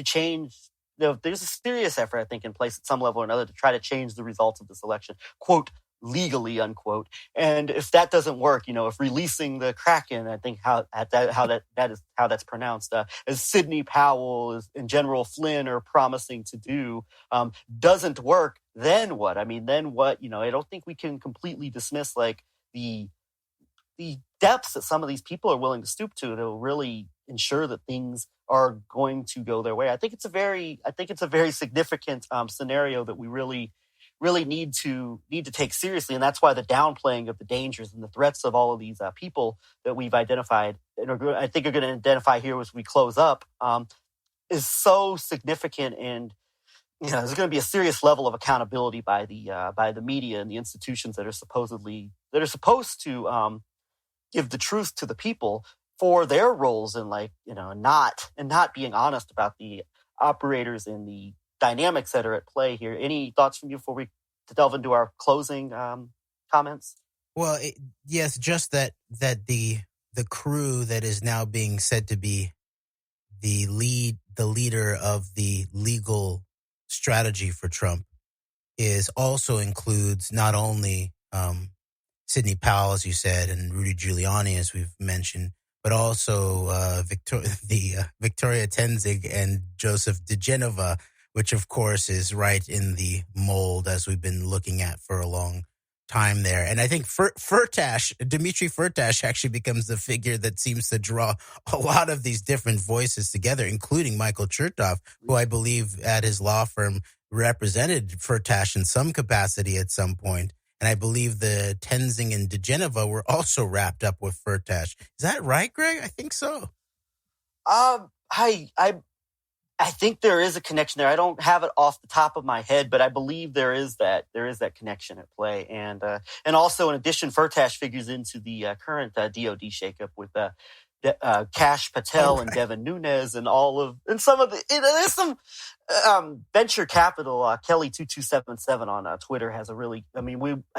change. There's a serious effort, I think, in place at some level or another to try to change the results of this election, quote, legally, unquote. And if that doesn't work, if releasing the Kraken, I think how that's pronounced, as Sidney Powell and General Flynn are promising to do, doesn't work, then what? I mean, then what? I don't think we can completely dismiss the depths that some of these people are willing to stoop to really ensure that things are going to go their way. I think it's a very significant scenario that we really need to take seriously, and that's why the downplaying of the dangers and the threats of all of these people that we've identified and I think are going to identify here as we close up is so significant. And there's going to be a serious level of accountability by the media and the institutions that are supposed to give the truth to the people for their roles in not being honest about the operators and the dynamics that are at play here. Any thoughts from you before we delve into our closing comments? Well, yes, just that the crew that is now being said to be the leader of the legal strategy for Trump also includes not only Sidney Powell, as you said, and Rudy Giuliani, as we've mentioned, but also Victoria Tenzing and Joseph DeGenova, which of course is right in the mold as we've been looking at for a long time there. And I think Dmitry Firtash actually becomes the figure that seems to draw a lot of these different voices together, including Michael Chertoff, who I believe at his law firm represented Firtash in some capacity at some point. And I believe the Tenzing and DeGenova were also wrapped up with Firtash. Is that right, Greg? I think so. I think there is a connection there. I don't have it off the top of my head, but I believe there is that connection at play. And also, in addition, Firtash figures into the current DOD shakeup with Kash Patel and Devin Nunes and there's some venture capital. Kelly 2277 on Twitter has I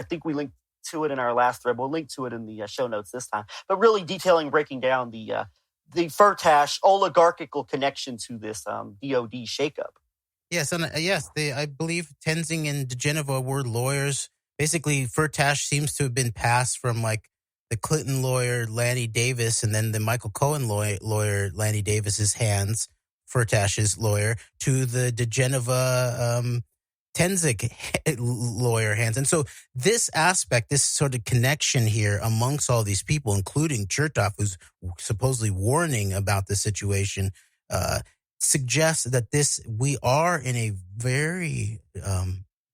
think we linked to it in our last thread. We'll link to it in the show notes this time, but really breaking down the Firtash oligarchical connection to this DOD shakeup. Yes, and I believe Tenzing and DeGenova were lawyers. Basically, Firtash seems to have been passed from the Clinton lawyer Lanny Davis and then the Michael Cohen lawyer Lanny Davis's hands, Firtash's lawyer, to the DeGenova Tenzing lawyer hands. And so this aspect, this sort of connection here amongst all these people, including Chertoff, who's supposedly warning about the situation, suggests that we are in a very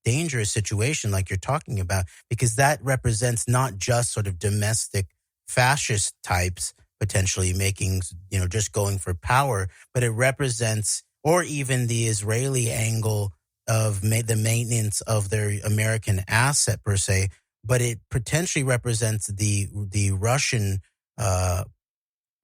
dangerous situation like you're talking about, because that represents not just sort of domestic fascist types, potentially making, just going for power, but it represents, or even the Israeli angle of the maintenance of their American asset per se, but it potentially represents the Russian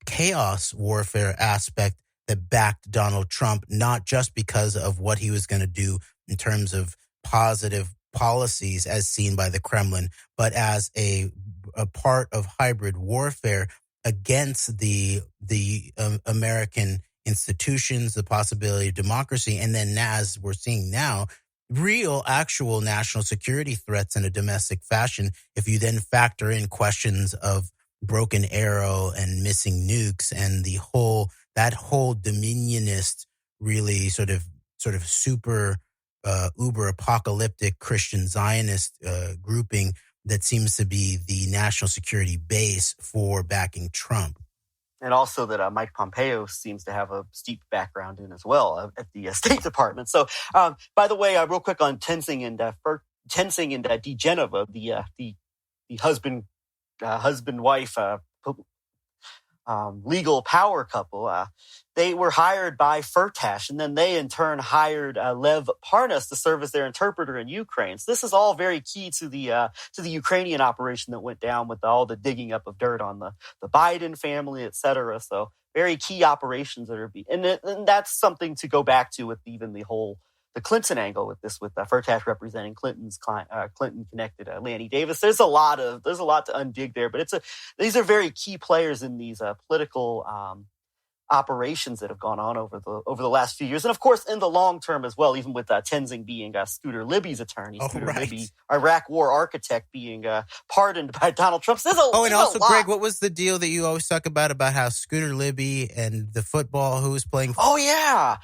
chaos warfare aspect that backed Donald Trump, not just because of what he was going to do in terms of positive policies as seen by the Kremlin, but as a part of hybrid warfare against the American institutions, the possibility of democracy, and then as we're seeing now, real, actual national security threats in a domestic fashion. If you then factor in questions of broken arrow and missing nukes and that whole dominionist, really sort of super uber apocalyptic Christian Zionist grouping that seems to be the national security base for backing Trump. And also that Mike Pompeo seems to have a steep background in as well at the State Department. So, by the way, real quick on Tenzing and Digenova, the husband-wife legal power couple, they were hired by Firtash, and then they in turn hired Lev Parnas to serve as their interpreter in Ukraine. So this is all very key to the Ukrainian operation that went down with all the digging up of dirt on the Biden family, et cetera. So very key operations that are and that's something to go back to with even the Clinton angle with Firtash representing Clinton's Clinton connected Lanny Davis. There's a lot to undig there, but these are very key players in these political operations that have gone on over the last few years, and of course in the long term as well. Even with Tenzing being Scooter Libby's attorney, Libby, Iraq War architect, being pardoned by Donald Trump. Greg, what was the deal that you always talk about how Scooter Libby and the football who was playing? Oh yeah,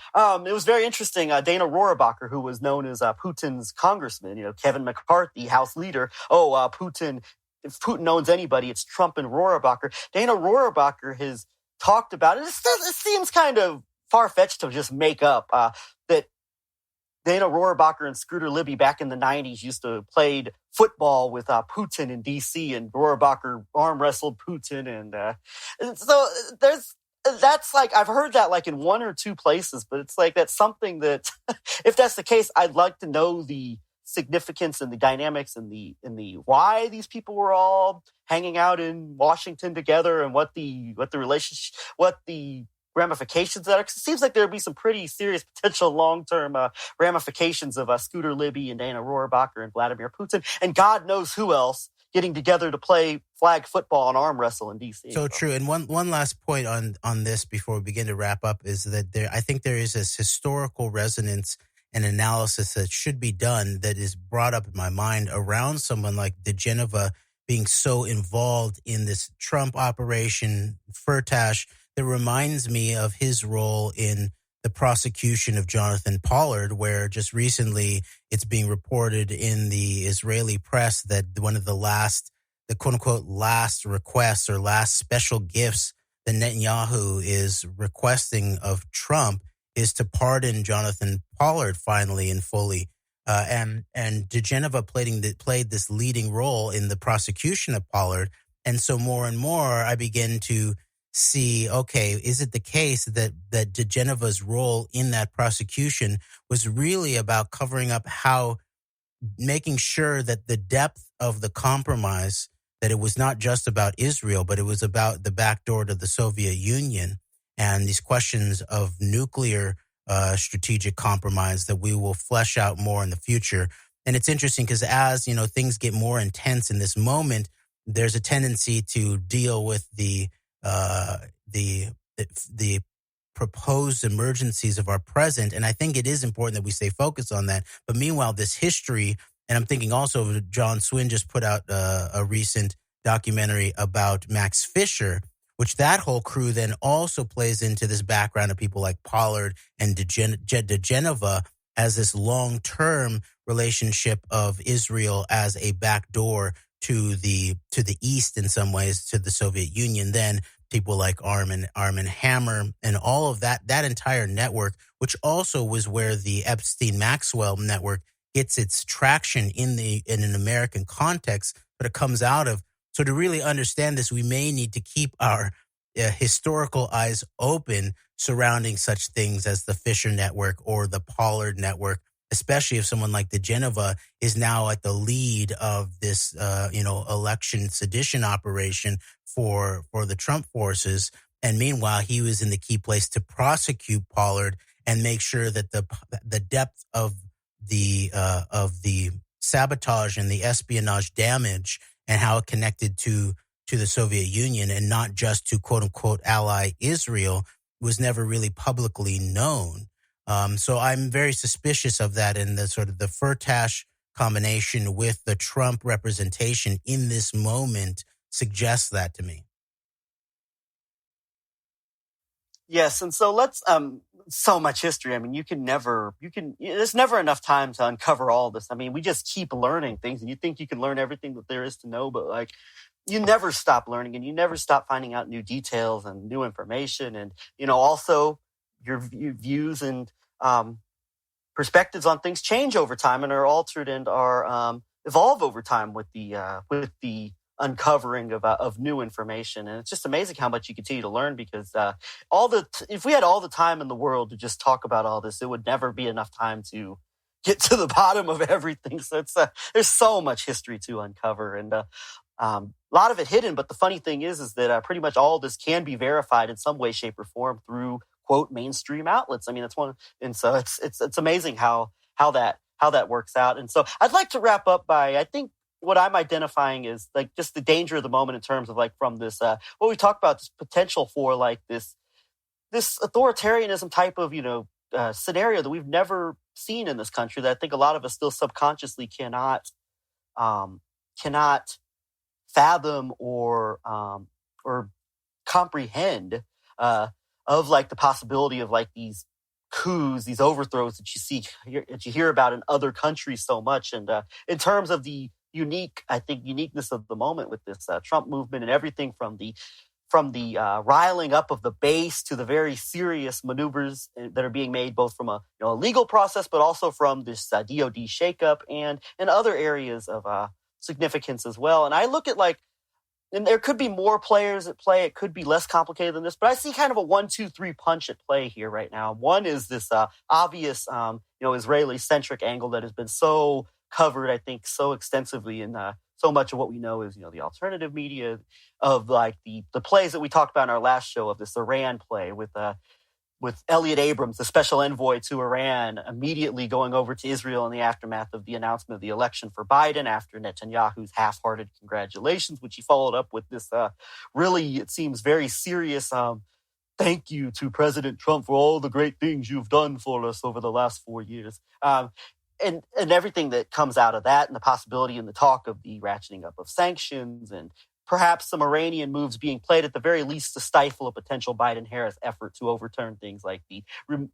it was very interesting. Dana Rohrabacher, who was known as Putin's congressman, Kevin McCarthy, House leader. Putin. If Putin owns anybody, it's Trump and Rohrabacher. Dana Rohrabacher has talked about it. It seems kind of far-fetched to just make up that Dana Rohrabacher and Scooter Libby back in the 90s used to played football with Putin in D.C. and Rohrabacher arm wrestled Putin. And so that's like, I've heard that like in one or two places, but it's like that's something that if that's the case, I'd like to know the significance and the dynamics and the why these people were all hanging out in Washington together and what the relationship, what the ramifications that are. It seems like there'd be some pretty serious potential long-term ramifications of Scooter Libby and Dana Rohrabacher and Vladimir Putin and God knows who else getting together to play flag football and arm wrestle in D.C. So true. And one last point on this before we begin to wrap up is that I think there is this historical resonance and analysis that should be done that is brought up in my mind around someone like Digenova being so involved in this Trump operation, Firtash, that reminds me of his role in the prosecution of Jonathan Pollard, where just recently it's being reported in the Israeli press that one of the quote unquote last requests or last special gifts that Netanyahu is requesting of Trump is to pardon Jonathan Pollard finally and fully. And Digenova played this leading role in the prosecution of Pollard. And so more and more I begin to see, okay, is it the case that Digenova's role in that prosecution was really about covering up making sure that the depth of the compromise, that it was not just about Israel, but it was about the backdoor to the Soviet Union and these questions of nuclear strategic compromise that we will flesh out more in the future. And it's interesting because as, things get more intense in this moment, there's a tendency to deal with the proposed emergencies of our present. And I think it is important that we stay focused on that. But meanwhile, this history, and I'm thinking also John Swin just put out a recent documentary about Max Fisher, which that whole crew then also plays into this background of people like Pollard and Digenova as this long-term relationship of Israel as a backdoor to the east in some ways, to the Soviet Union. Then people like Arm and Hammer and all of that entire network, which also was where the Epstein-Maxwell network gets its traction in an American context, but it comes out of. So to really understand this, we may need to keep our historical eyes open surrounding such things as the Fisher Network or the Pollard Network, especially if someone like DeGenova is now at the lead of this, election sedition operation for the Trump forces. And meanwhile, he was in the key place to prosecute Pollard and make sure that the depth of the sabotage and the espionage damage and how it connected to the Soviet Union and not just to quote unquote ally Israel was never really publicly known. So I'm very suspicious of that, and the sort of the Firtash combination with the Trump representation in this moment suggests that to me. Yes, and so let's so much history. I mean, there's never enough time to uncover all this. I mean, we just keep learning things, and you think you can learn everything that there is to know, but like you never stop learning, and you never stop finding out new details and new information, and also your views and perspectives on things change over time and are altered and are evolve over time with the uncovering of new information. And it's just amazing how much you continue to learn, because if we had all the time in the world to just talk about all this, it would never be enough time to get to the bottom of everything. So it's there's so much history to uncover, and a lot of it hidden. But the funny thing is that pretty much all this can be verified in some way, shape, or form through quote mainstream outlets. I mean, that's one, and so it's amazing how that works out. And so I'd like to wrap up by, I think, what I'm identifying is like just the danger of the moment in terms of like from this what we talked about, this potential for like this authoritarianism type of scenario that we've never seen in this country, that I think a lot of us still subconsciously cannot fathom or comprehend of like the possibility of like these coups, these overthrows that you hear about in other countries so much. And in terms of the uniqueness of the moment with this Trump movement and everything from the riling up of the base to the very serious maneuvers that are being made, both from a legal process, but also from this DOD shakeup and in other areas of significance as well. And I look at and there could be more players at play. It could be less complicated than this, but I see kind of a 1-2-3 punch at play here right now. One is this obvious, Israeli-centric angle that has been so covered, I think, so extensively in so much of what we know is, the alternative media, of like the plays that we talked about in our last show, of this Iran play with Elliot Abrams, the special envoy to Iran, immediately going over to Israel in the aftermath of the announcement of the election for Biden after Netanyahu's half-hearted congratulations, which he followed up with this really, it seems, very serious thank you to President Trump for all the great things you've done for us over the last 4 years. And everything that comes out of that, and the possibility and the talk of the ratcheting up of sanctions, and perhaps some Iranian moves being played at the very least to stifle a potential Biden-Harris effort to overturn things like the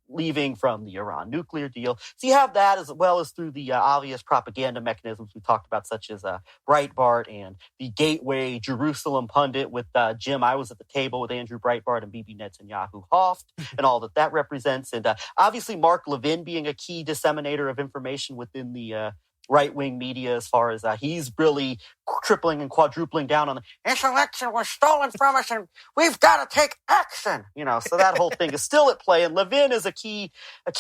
leaving from the Iran nuclear deal. So you have that, as well as through the obvious propaganda mechanisms we talked about, such as Breitbart and the Gateway Jerusalem pundit with Jim. I was at the table with Andrew Breitbart and Bibi Netanyahu Hoft, and all that represents. And obviously Mark Levin being a key disseminator of information within the right-wing media, as far as he's really tripling and quadrupling down on this election was stolen from us and we've got to take action. So that whole thing is still at play. And Levin is a key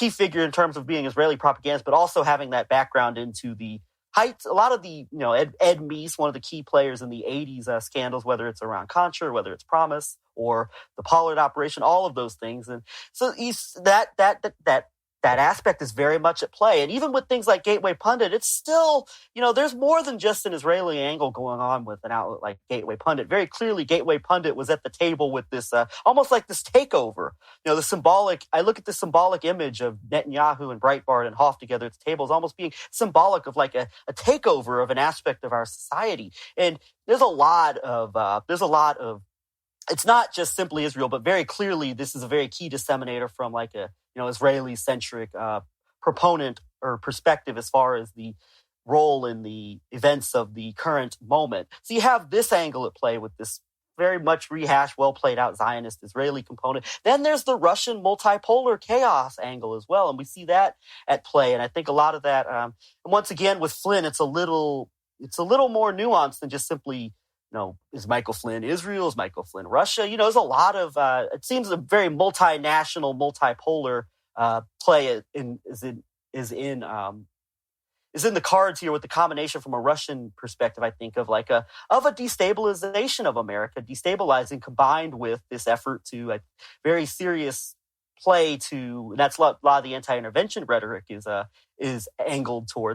figure in terms of being Israeli propagandist, but also having that background into the heights. A lot of the, Ed Meese, one of the key players in the 80s scandals, whether it's around Contra, or whether it's Promise or the Pollard operation, all of those things. And so he's that aspect is very much at play. And even with things like Gateway Pundit, it's still, there's more than just an Israeli angle going on with an outlet like Gateway Pundit. Very clearly, Gateway Pundit was at the table with this, almost like this takeover. I look at the symbolic image of Netanyahu and Breitbart and Hoff together at the table as almost being symbolic of like a takeover of an aspect of our society. And there's a lot of, it's not just simply Israel, but very clearly this is a very key disseminator from like a Israeli-centric proponent or perspective as far as the role in the events of the current moment. So you have this angle at play with this very much rehashed, well-played-out Zionist Israeli component. Then there's the Russian multipolar chaos angle as well, and we see that at play. And I think a lot of that, and once again with Flynn, it's a little more nuanced than just simply is Michael Flynn Israel? Is Michael Flynn Russia? There's a lot of, it seems a very multinational, multipolar play is in the cards here, with the combination from a Russian perspective, I think, of a destabilization of America, destabilizing, combined with this effort to a very serious play to, and that's a lot of the anti-intervention rhetoric is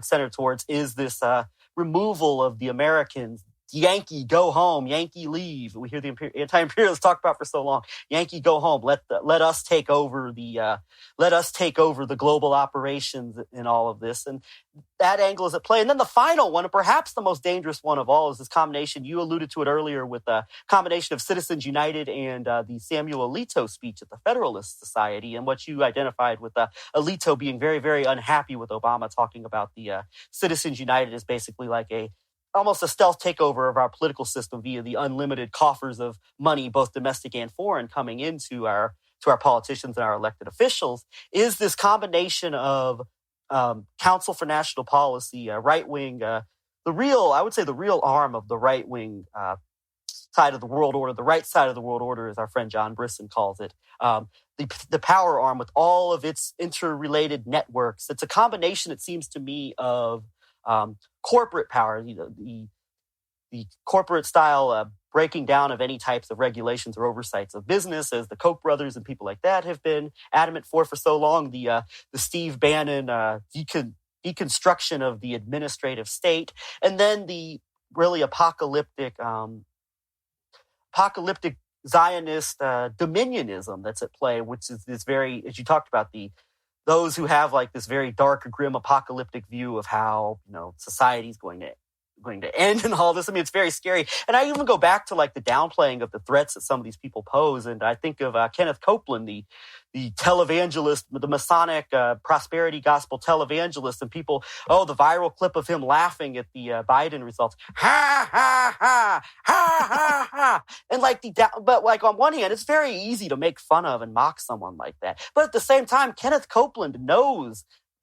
centered towards, is this removal of the Americans. Yankee, go home. Yankee, leave. We hear the anti-imperialists talk about for so long. Yankee, go home. Let us take over the global operations in all of this, and that angle is at play. And then the final one, and perhaps the most dangerous one of all, is this combination. You alluded to it earlier with the combination of Citizens United and the Samuel Alito speech at the Federalist Society, and what you identified with Alito being very, very unhappy with Obama, talking about the Citizens United as basically like almost a stealth takeover of our political system via the unlimited coffers of money, both domestic and foreign, coming into our politicians and our elected officials. Is this combination of Council for National Policy, right wing, the real arm of the right wing side of the world order, the right side of the world order, as our friend John Brisson calls it, the power arm with all of its interrelated networks. It's a combination, it seems to me, of corporate power, the corporate style breaking down of any types of regulations or oversights of business, as the Koch brothers and people like that have been adamant for so long. The Steve Bannon deconstruction of the administrative state, and then the really apocalyptic Zionist dominionism that's at play, which is this very, as you talked about, those who have this very dark, grim, apocalyptic view of how society's going to end and all this. I mean, it's very scary. And I even go back to the downplaying of the threats that some of these people pose. And I think of Kenneth Copeland, the televangelist, the Masonic prosperity gospel televangelist, and people, the viral clip of him laughing at the Biden results. Ha, ha, ha, ha, ha, ha. And but on one hand, it's very easy to make fun of and mock someone like that. But at the same time,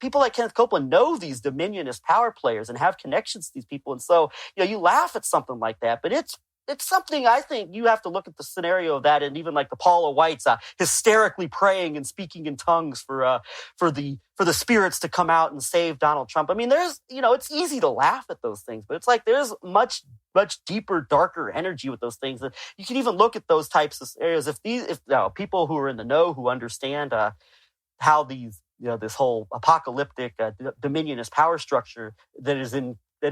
people like Kenneth Copeland know these dominionist power players and have connections to these people. And so, you laugh at something like that, but it's something, I think you have to look at the scenario of that, and even the Paula White's hysterically praying and speaking in tongues for the spirits to come out and save Donald Trump. I mean, there's, it's easy to laugh at those things, but it's there's much, much deeper, darker energy with those things. That you can even look at those types of scenarios. If people who are in the know, who understand how these, this whole apocalyptic dominionist power structure that has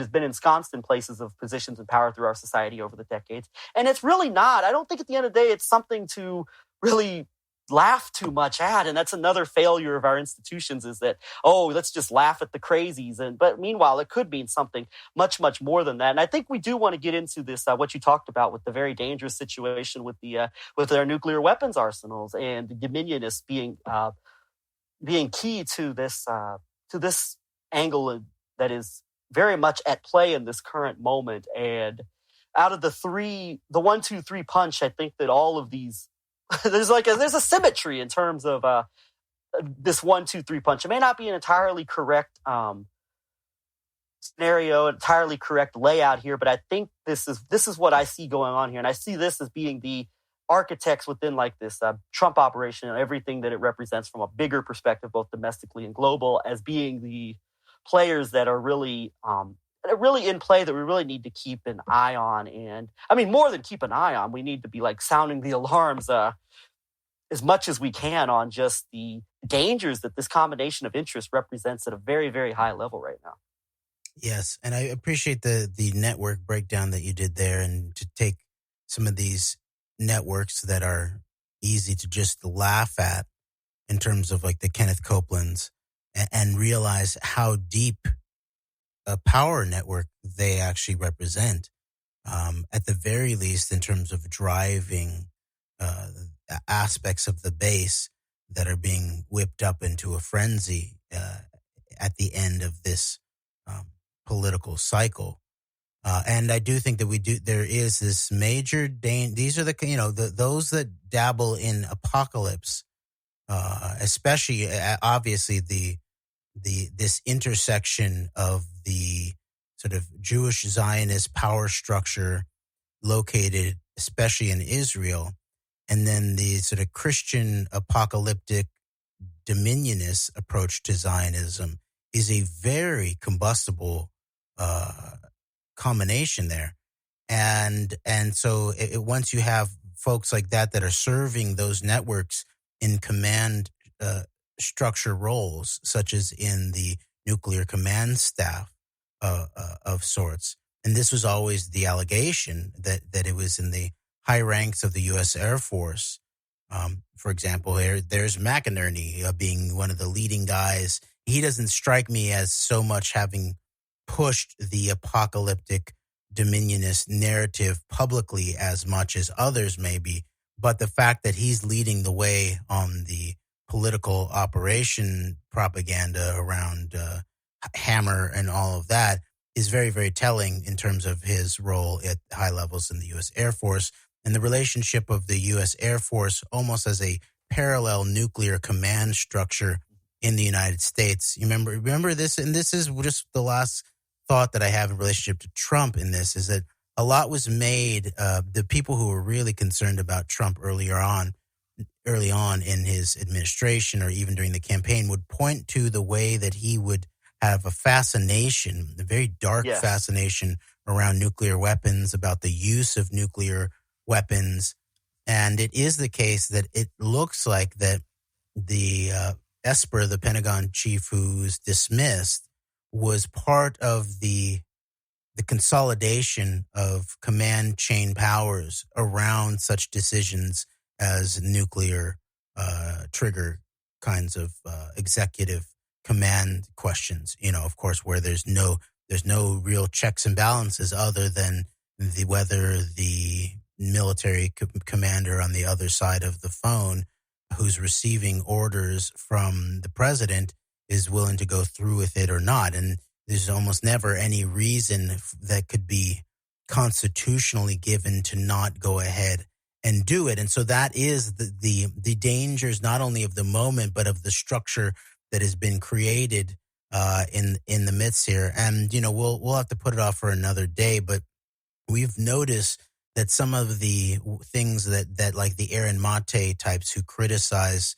been ensconced in places of positions of power through our society over the decades. And it's really not, I don't think at the end of the day, it's something to really laugh too much at. And that's another failure of our institutions, is that, let's just laugh at the crazies. But meanwhile, it could mean something much, much more than that. And I think we do want to get into this, what you talked about with the very dangerous situation with their nuclear weapons arsenals, and the dominionists being key to this angle that is very much at play in this current moment. And out of the 1-2-3 punch, I think that all of these there's a symmetry in terms of this 1-2-3 punch. It may not be an entirely correct scenario, entirely correct layout here, but I think this is what I see going on here, and I see this as being the architects within this Trump operation and everything that it represents from a bigger perspective, both domestically and global, as being the players that are really in play, that we really need to keep an eye on. And I mean, more than keep an eye on, we need to be sounding the alarms as much as we can on just the dangers that this combination of interests represents at a very, very high level right now. Yes, and I appreciate the network breakdown that you did there, and to take some of these networks that are easy to just laugh at in terms of the Kenneth Copelands, and realize how deep a power network they actually represent, at the very least in terms of driving aspects of the base that are being whipped up into a frenzy at the end of this political cycle. And I do think that there is this major danger. These are those that dabble in apocalypse, especially obviously this intersection of the sort of Jewish Zionist power structure located especially in Israel, and then the sort of Christian apocalyptic dominionist approach to Zionism is a very combustible combination there. And so once you have folks like that are serving those networks in command structure roles, such as in the nuclear command staff of sorts, and this was always the allegation that it was in the high ranks of the U.S. Air Force. For example, there's McInerney being one of the leading guys. He doesn't strike me as so much having pushed the apocalyptic dominionist narrative publicly as much as others maybe, but the fact that he's leading the way on the political operation propaganda around Hammer and all of that is very, very telling in terms of his role at high levels in the U.S. Air Force and the relationship of the U.S. Air Force almost as a parallel nuclear command structure in the United States. You remember this, and this is just the last thought that I have in relationship to Trump in this, is that a lot was made, the people who were really concerned about Trump early on in his administration or even during the campaign would point to the way that he would have a fascination, a very dark fascination around nuclear weapons, about the use of nuclear weapons. And it is the case that it looks like that the Esper, the Pentagon chief who's dismissed, was part of the consolidation of command chain powers around such decisions as nuclear trigger kinds of executive command questions. Of course, where there's no real checks and balances other than whether the military commander on the other side of the phone who's receiving orders from the president is willing to go through with it or not. And there's almost never any reason that could be constitutionally given to not go ahead and do it. And so that is the dangers not only of the moment, but of the structure that has been created in the midst here. And, we'll have to put it off for another day, but we've noticed that some of the things that like the Aaron Mate types who criticize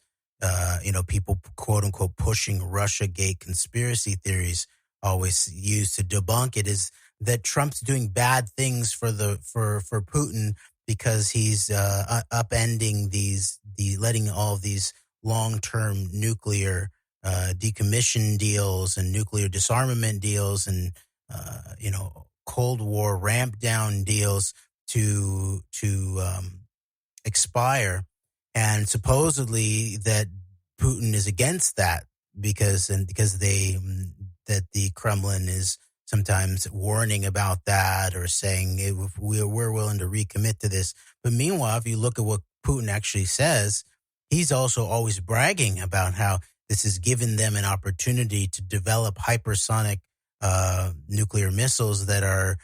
people, quote unquote, pushing Russiagate conspiracy theories always use to debunk it, is that Trump's doing bad things for Putin because he's upending letting all of these long-term nuclear decommission deals and nuclear disarmament deals and Cold War ramp down deals to expire. And supposedly that Putin is against that because the Kremlin is sometimes warning about that or saying we're willing to recommit to this. But meanwhile, if you look at what Putin actually says, he's also always bragging about how this has given them an opportunity to develop hypersonic nuclear missiles that are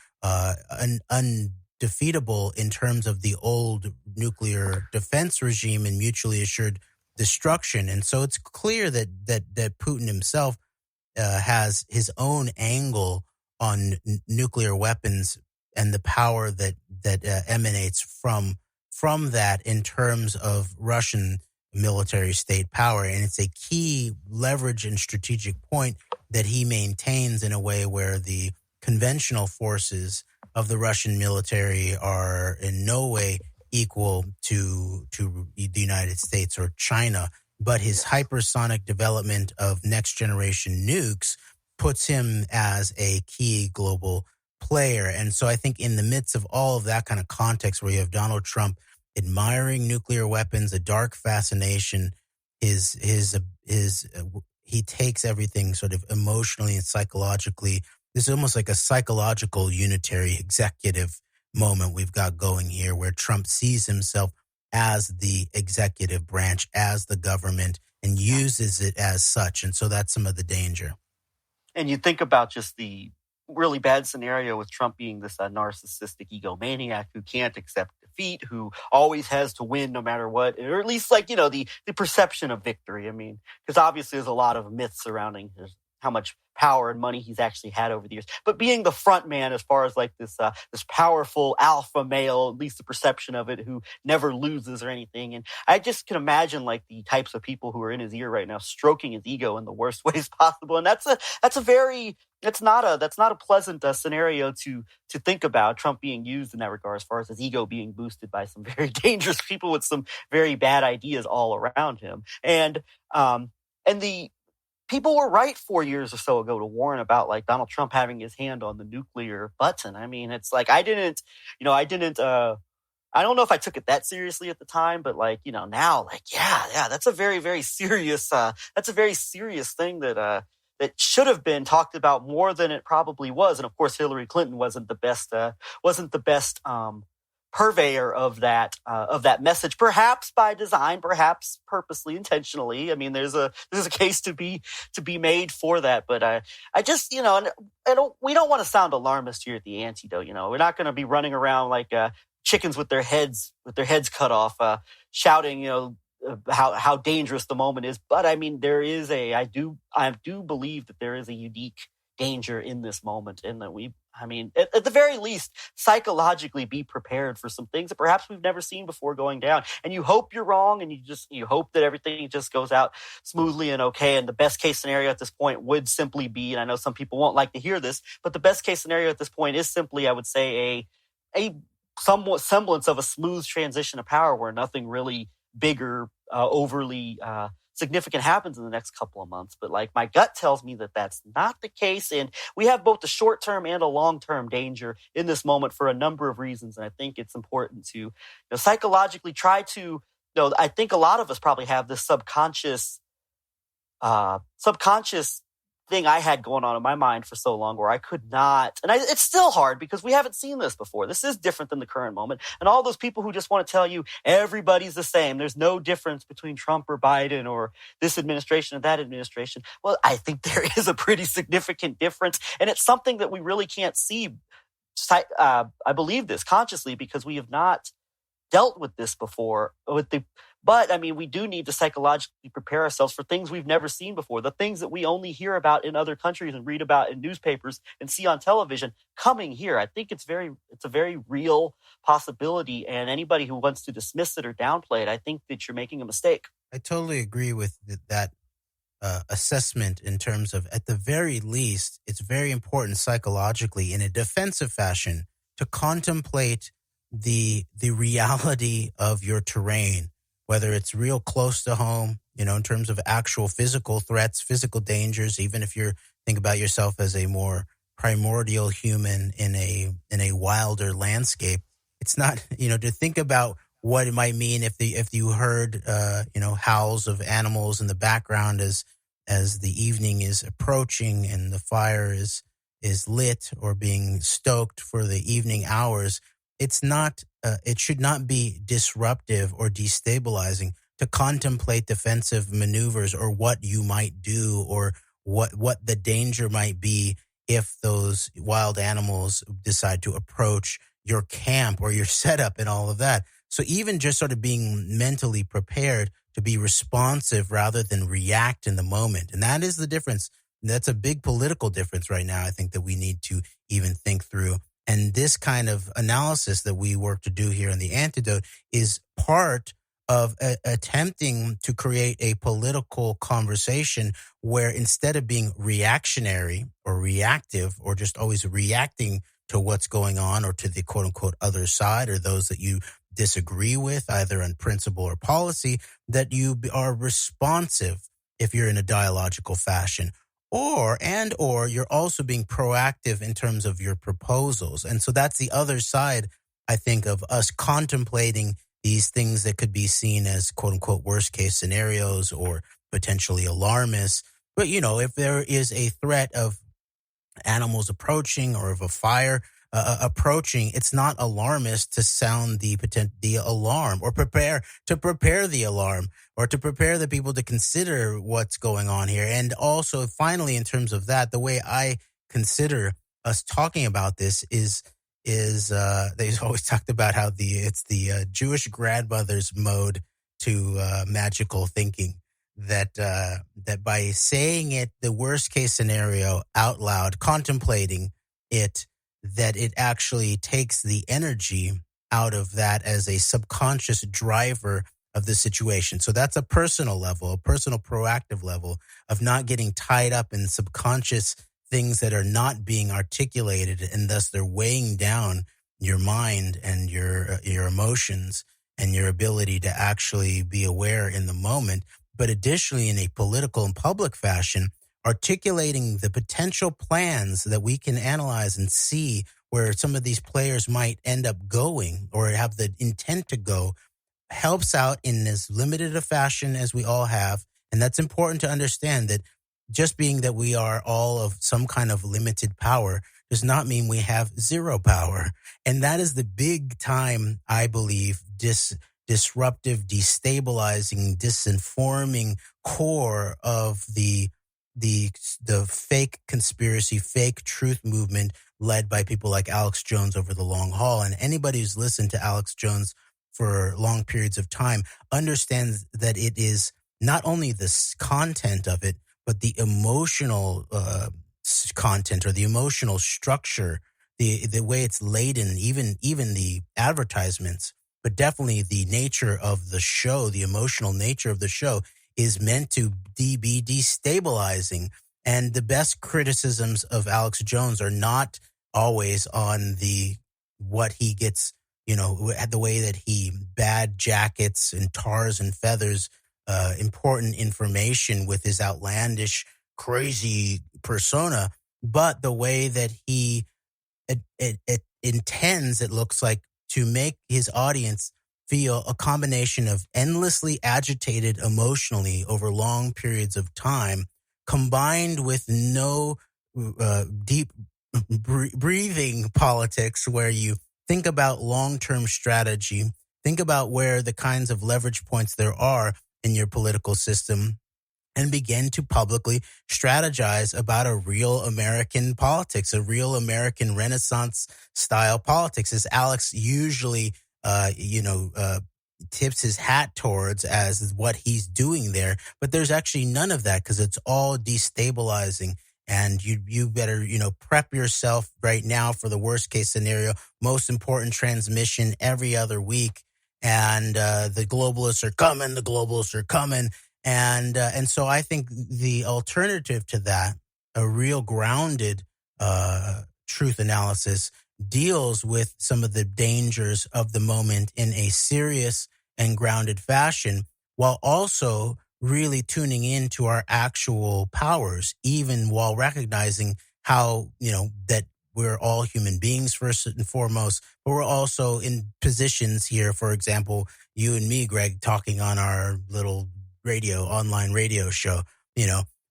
undefeatable in terms of the old nuclear defense regime and mutually assured destruction. And so it's clear that Putin himself has his own angle on nuclear weapons and the power that emanates from that in terms of Russian military state power. And it's a key leverage and strategic point that he maintains in a way where the conventional forces of the Russian military are in no way equal to the United States or China. But his hypersonic development of next generation nukes puts him as a key global player. And so I think in the midst of all of that kind of context where you have Donald Trump admiring nuclear weapons, a dark fascination, he takes everything sort of emotionally and psychologically. This is almost like a psychological unitary executive moment we've got going here, where Trump sees himself as the executive branch, as the government, and uses it as such. And so that's some of the danger. And you think about just the really bad scenario with Trump being this narcissistic egomaniac who can't accept defeat, who always has to win no matter what, or at least the perception of victory. I mean, because obviously there's a lot of myths surrounding how much power and money he's actually had over the years, but being the front man as far as like this powerful alpha male, at least the perception of it, who never loses or anything. And I just can imagine like the types of people who are in his ear right now stroking his ego in the worst ways possible. And that's not a pleasant scenario to think about, Trump being used in that regard, as far as his ego being boosted by some very dangerous people with some very bad ideas all around him. And the people were right 4 years or so ago to warn about like Donald Trump having his hand on the nuclear button. I mean, it's like I don't know if I took it that seriously at the time, but like, now, like, yeah, that's a very, very serious, thing that should have been talked about more than it probably was. And of course, Hillary Clinton wasn't the best purveyor of that message, perhaps by design, perhaps purposely, intentionally. I mean, there's a case to be made for that. But I just, we don't want to sound alarmist here at the Antidote. We're not going to be running around like chickens with their heads cut off, shouting, how dangerous the moment is. But I mean, I do believe that there is a unique danger in this moment, and that at the very least, psychologically be prepared for some things that perhaps we've never seen before going down. And you hope you're wrong, and you hope that everything just goes out smoothly and okay. And the best case scenario at this point would simply be, and I know some people won't like to hear this, but the best case scenario at this point is simply, I would say, a somewhat semblance of a smooth transition of power where nothing really bigger, overly significant happens in the next couple of months. But like my gut tells me that that's not the case. And we have both a short-term and a long-term danger in this moment for a number of reasons. And I think it's important to psychologically try to, I think a lot of us probably have this subconscious thing I had going on in my mind for so long where I could not, and it's still hard because we haven't seen this before. This is different than the current moment. And all those people who just want to tell you everybody's the same, there's no difference between Trump or Biden or this administration or that administration. Well, I think there is a pretty significant difference. And it's something that we really can't see. I believe this consciously because we have not dealt with this before. But I mean, we do need to psychologically prepare ourselves for things we've never seen before, the things that we only hear about in other countries and read about in newspapers and see on television coming here. I think it's a very real possibility, and anybody who wants to dismiss it or downplay it, I think that you're making a mistake. I totally agree with that assessment in terms of, at the very least, it's very important psychologically in a defensive fashion to contemplate the reality of your terrain, whether it's real close to home, in terms of actual physical threats, physical dangers, even if you think about yourself as a more primordial human in a wilder landscape. It's not, to think about what it might mean if you heard, howls of animals in the background as the evening is approaching and the fire is lit or being stoked for the evening hours. It's not, it should not be disruptive or destabilizing to contemplate defensive maneuvers or what you might do or what the danger might be if those wild animals decide to approach your camp or your setup and all of that. So even just sort of being mentally prepared to be responsive rather than react in the moment. And that is the difference. That's a big political difference right now, I think, that we need to even think through. And this kind of analysis that we work to do here in The Antidote is part of attempting to create a political conversation where instead of being reactionary or reactive or just always reacting to what's going on or to the quote unquote other side or those that you disagree with, either on principle or policy, that you are responsive if you're in a dialogical fashion. Or you're also being proactive in terms of your proposals. And so that's the other side, I think, of us contemplating these things that could be seen as quote unquote worst case scenarios or potentially alarmist. But, if there is a threat of animals approaching or of a fire approaching, it's not alarmist to sound the alarm or prepare the alarm or to prepare the people to consider what's going on here. And also, finally, in terms of that, the way I consider us talking about this is they always talked about how it's the Jewish grandmother's mode to magical thinking. that by saying it, the worst case scenario out loud, contemplating it, that it actually takes the energy out of that as a subconscious driver of the situation. So that's a personal level, a personal proactive level of not getting tied up in subconscious things that are not being articulated, and thus they're weighing down your mind and your emotions and your ability to actually be aware in the moment. But additionally, in a political and public fashion, articulating the potential plans that we can analyze and see where some of these players might end up going or have the intent to go helps out in as limited a fashion as we all have. And that's important to understand, that just being that we are all of some kind of limited power does not mean we have zero power. And that is the big time, I believe, disruptive, destabilizing, disinforming core of the fake conspiracy, fake truth movement led by people like Alex Jones over the long haul. And anybody who's listened to Alex Jones for long periods of time understands that it is not only the content of it, but the emotional content or the emotional structure, the way it's laden, even the advertisements, but definitely the nature of the show, the emotional nature of the show is meant to be destabilizing. And the best criticisms of Alex Jones are not always on what he gets, the way that he bad jackets and tars and feathers important information with his outlandish, crazy persona, but the way that he it intends, it looks like, to make his audience feel a combination of endlessly agitated emotionally over long periods of time, combined with no deep breathing politics where you think about long-term strategy, think about where the kinds of leverage points there are in your political system, and begin to publicly strategize about a real American politics, a real American Renaissance style politics, as Alex usually, tips his hat towards as what he's doing there. But there's actually none of that, because it's all destabilizing. And you better, prep yourself right now for the worst case scenario. Most important transmission every other week. And the globalists are coming. And so I think the alternative to that, a real grounded truth analysis, deals with some of the dangers of the moment in a serious and grounded fashion, while also really tuning into our actual powers, even while recognizing how, that we're all human beings first and foremost, but we're also in positions here, for example, you and me, Greg, talking on our little online radio show,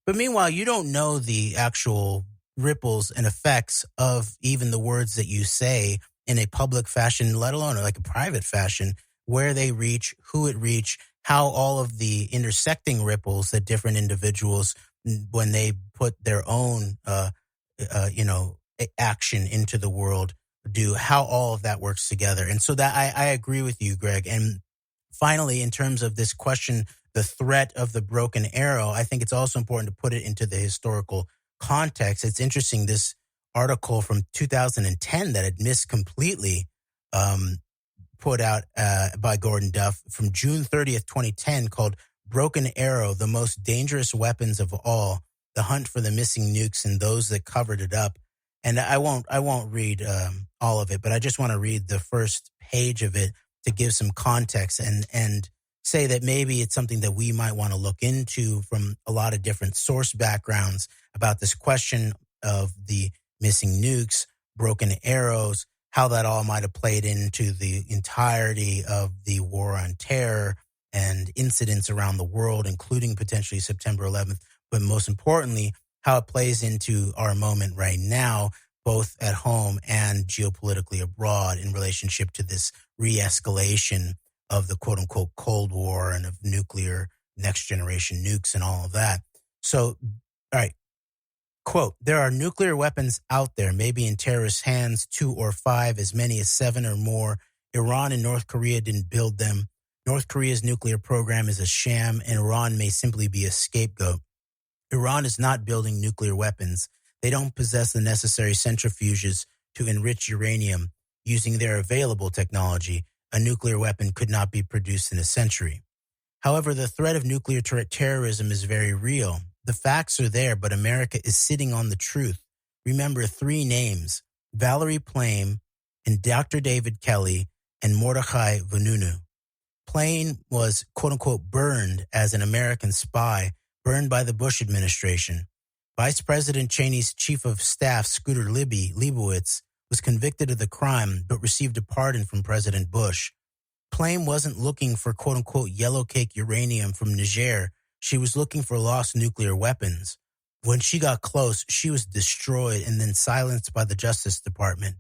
but meanwhile, you don't know the actual ripples and effects of even the words that you say in a public fashion, let alone like a private fashion, where they reach, who it reach, how all of the intersecting ripples that different individuals, when they put their own, action into the world, do, how all of that works together. And so that I agree with you, Greg. And finally, in terms of this question, the threat of the broken arrow, I think it's also important to put it into the historical context. It's interesting, this article from 2010 that had missed completely, put out by Gordon Duff from June 30th, 2010, called Broken Arrow, the Most Dangerous Weapons of All, The Hunt for the Missing Nukes and Those That Covered It Up. And I won't read all of it, but I just want to read the first page of it to give some context and say that maybe it's something that we might want to look into from a lot of different source backgrounds about this question of the missing nukes, broken arrows, how that all might have played into the entirety of the war on terror and incidents around the world, including potentially September 11th, but most importantly, how it plays into our moment right now, both at home and geopolitically abroad, in relationship to this re-escalation of the quote-unquote Cold War and of nuclear next-generation nukes and all of that. So, all right, quote, there are nuclear weapons out there, maybe in terrorist hands, 2 or 5, as many as 7 or more. Iran and North Korea didn't build them. North Korea's nuclear program is a sham, and Iran may simply be a scapegoat. Iran is not building nuclear weapons. They don't possess the necessary centrifuges to enrich uranium. Using their available technology, a nuclear weapon could not be produced in a century. However, the threat of nuclear terrorism is very real. The facts are there, but America is sitting on the truth. Remember 3 names: Valerie Plame and Dr. David Kelly and Mordechai Vanunu. Plame was, quote-unquote, burned as an American spy, burned by the Bush administration. Vice President Cheney's chief of staff, Scooter Leibowitz, was convicted of the crime but received a pardon from President Bush. Plame wasn't looking for, quote-unquote, yellow cake uranium from Niger. She was looking for lost nuclear weapons. When she got close, she was destroyed and then silenced by the Justice Department.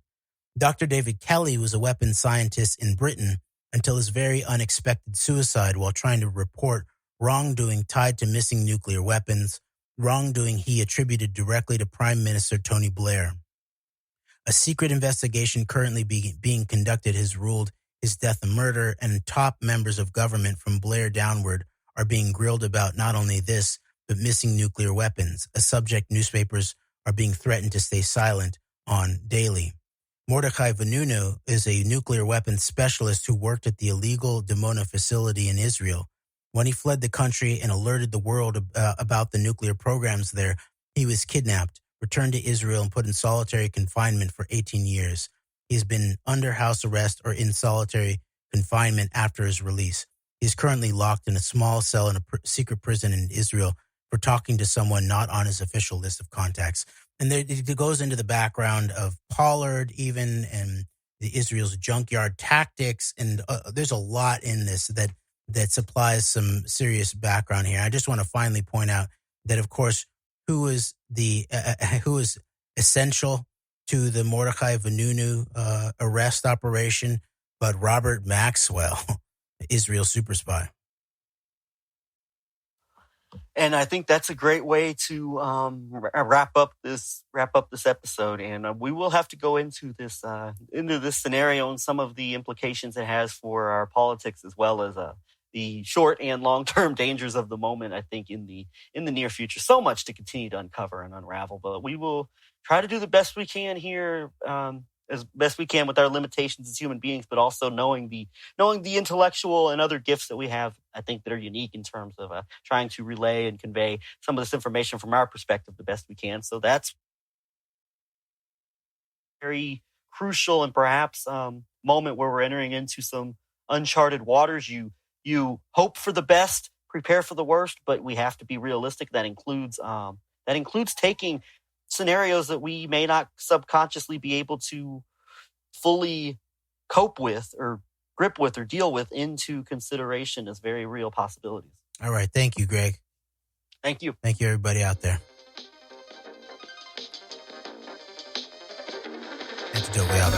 Dr. David Kelly was a weapons scientist in Britain until his very unexpected suicide while trying to report wrongdoing tied to missing nuclear weapons, wrongdoing he attributed directly to Prime Minister Tony Blair. A secret investigation currently being conducted has ruled his death a murder, and top members of government from Blair downward are being grilled about not only this, but missing nuclear weapons, a subject newspapers are being threatened to stay silent on daily. Mordechai Vanunu is a nuclear weapons specialist who worked at the illegal Dimona facility in Israel. When he fled the country and alerted the world about the nuclear programs there, he was kidnapped, returned to Israel, and put in solitary confinement for 18 years. He's been under house arrest or in solitary confinement after his release. He's currently locked in a small cell in a secret prison in Israel for talking to someone not on his official list of contacts. And it goes into the background of Pollard even and the Israel's junkyard tactics. And there's a lot in this that supplies some serious background here. I just want to finally point out that, of course, who is essential to the Mordechai Vanunu arrest operation, but Robert Maxwell, Israel super spy. And I think that's a great way to wrap up this episode. And we will have to go into this scenario and some of the implications it has for our politics, as well as the short and long-term dangers of the moment. I think in the near future, so much to continue to uncover and unravel. But we will try to do the best we can here, as best we can with our limitations as human beings, but also knowing the intellectual and other gifts that we have, I think, that are unique in terms of trying to relay and convey some of this information from our perspective the best we can. So that's very crucial and perhaps moment where we're entering into some uncharted waters. You hope for the best, prepare for the worst, but we have to be realistic. That includes taking scenarios that we may not subconsciously be able to fully cope with or grip with or deal with into consideration as very real possibilities. All right. Thank you, Greg. Thank you. Thank you, everybody out there. Antidote, we out.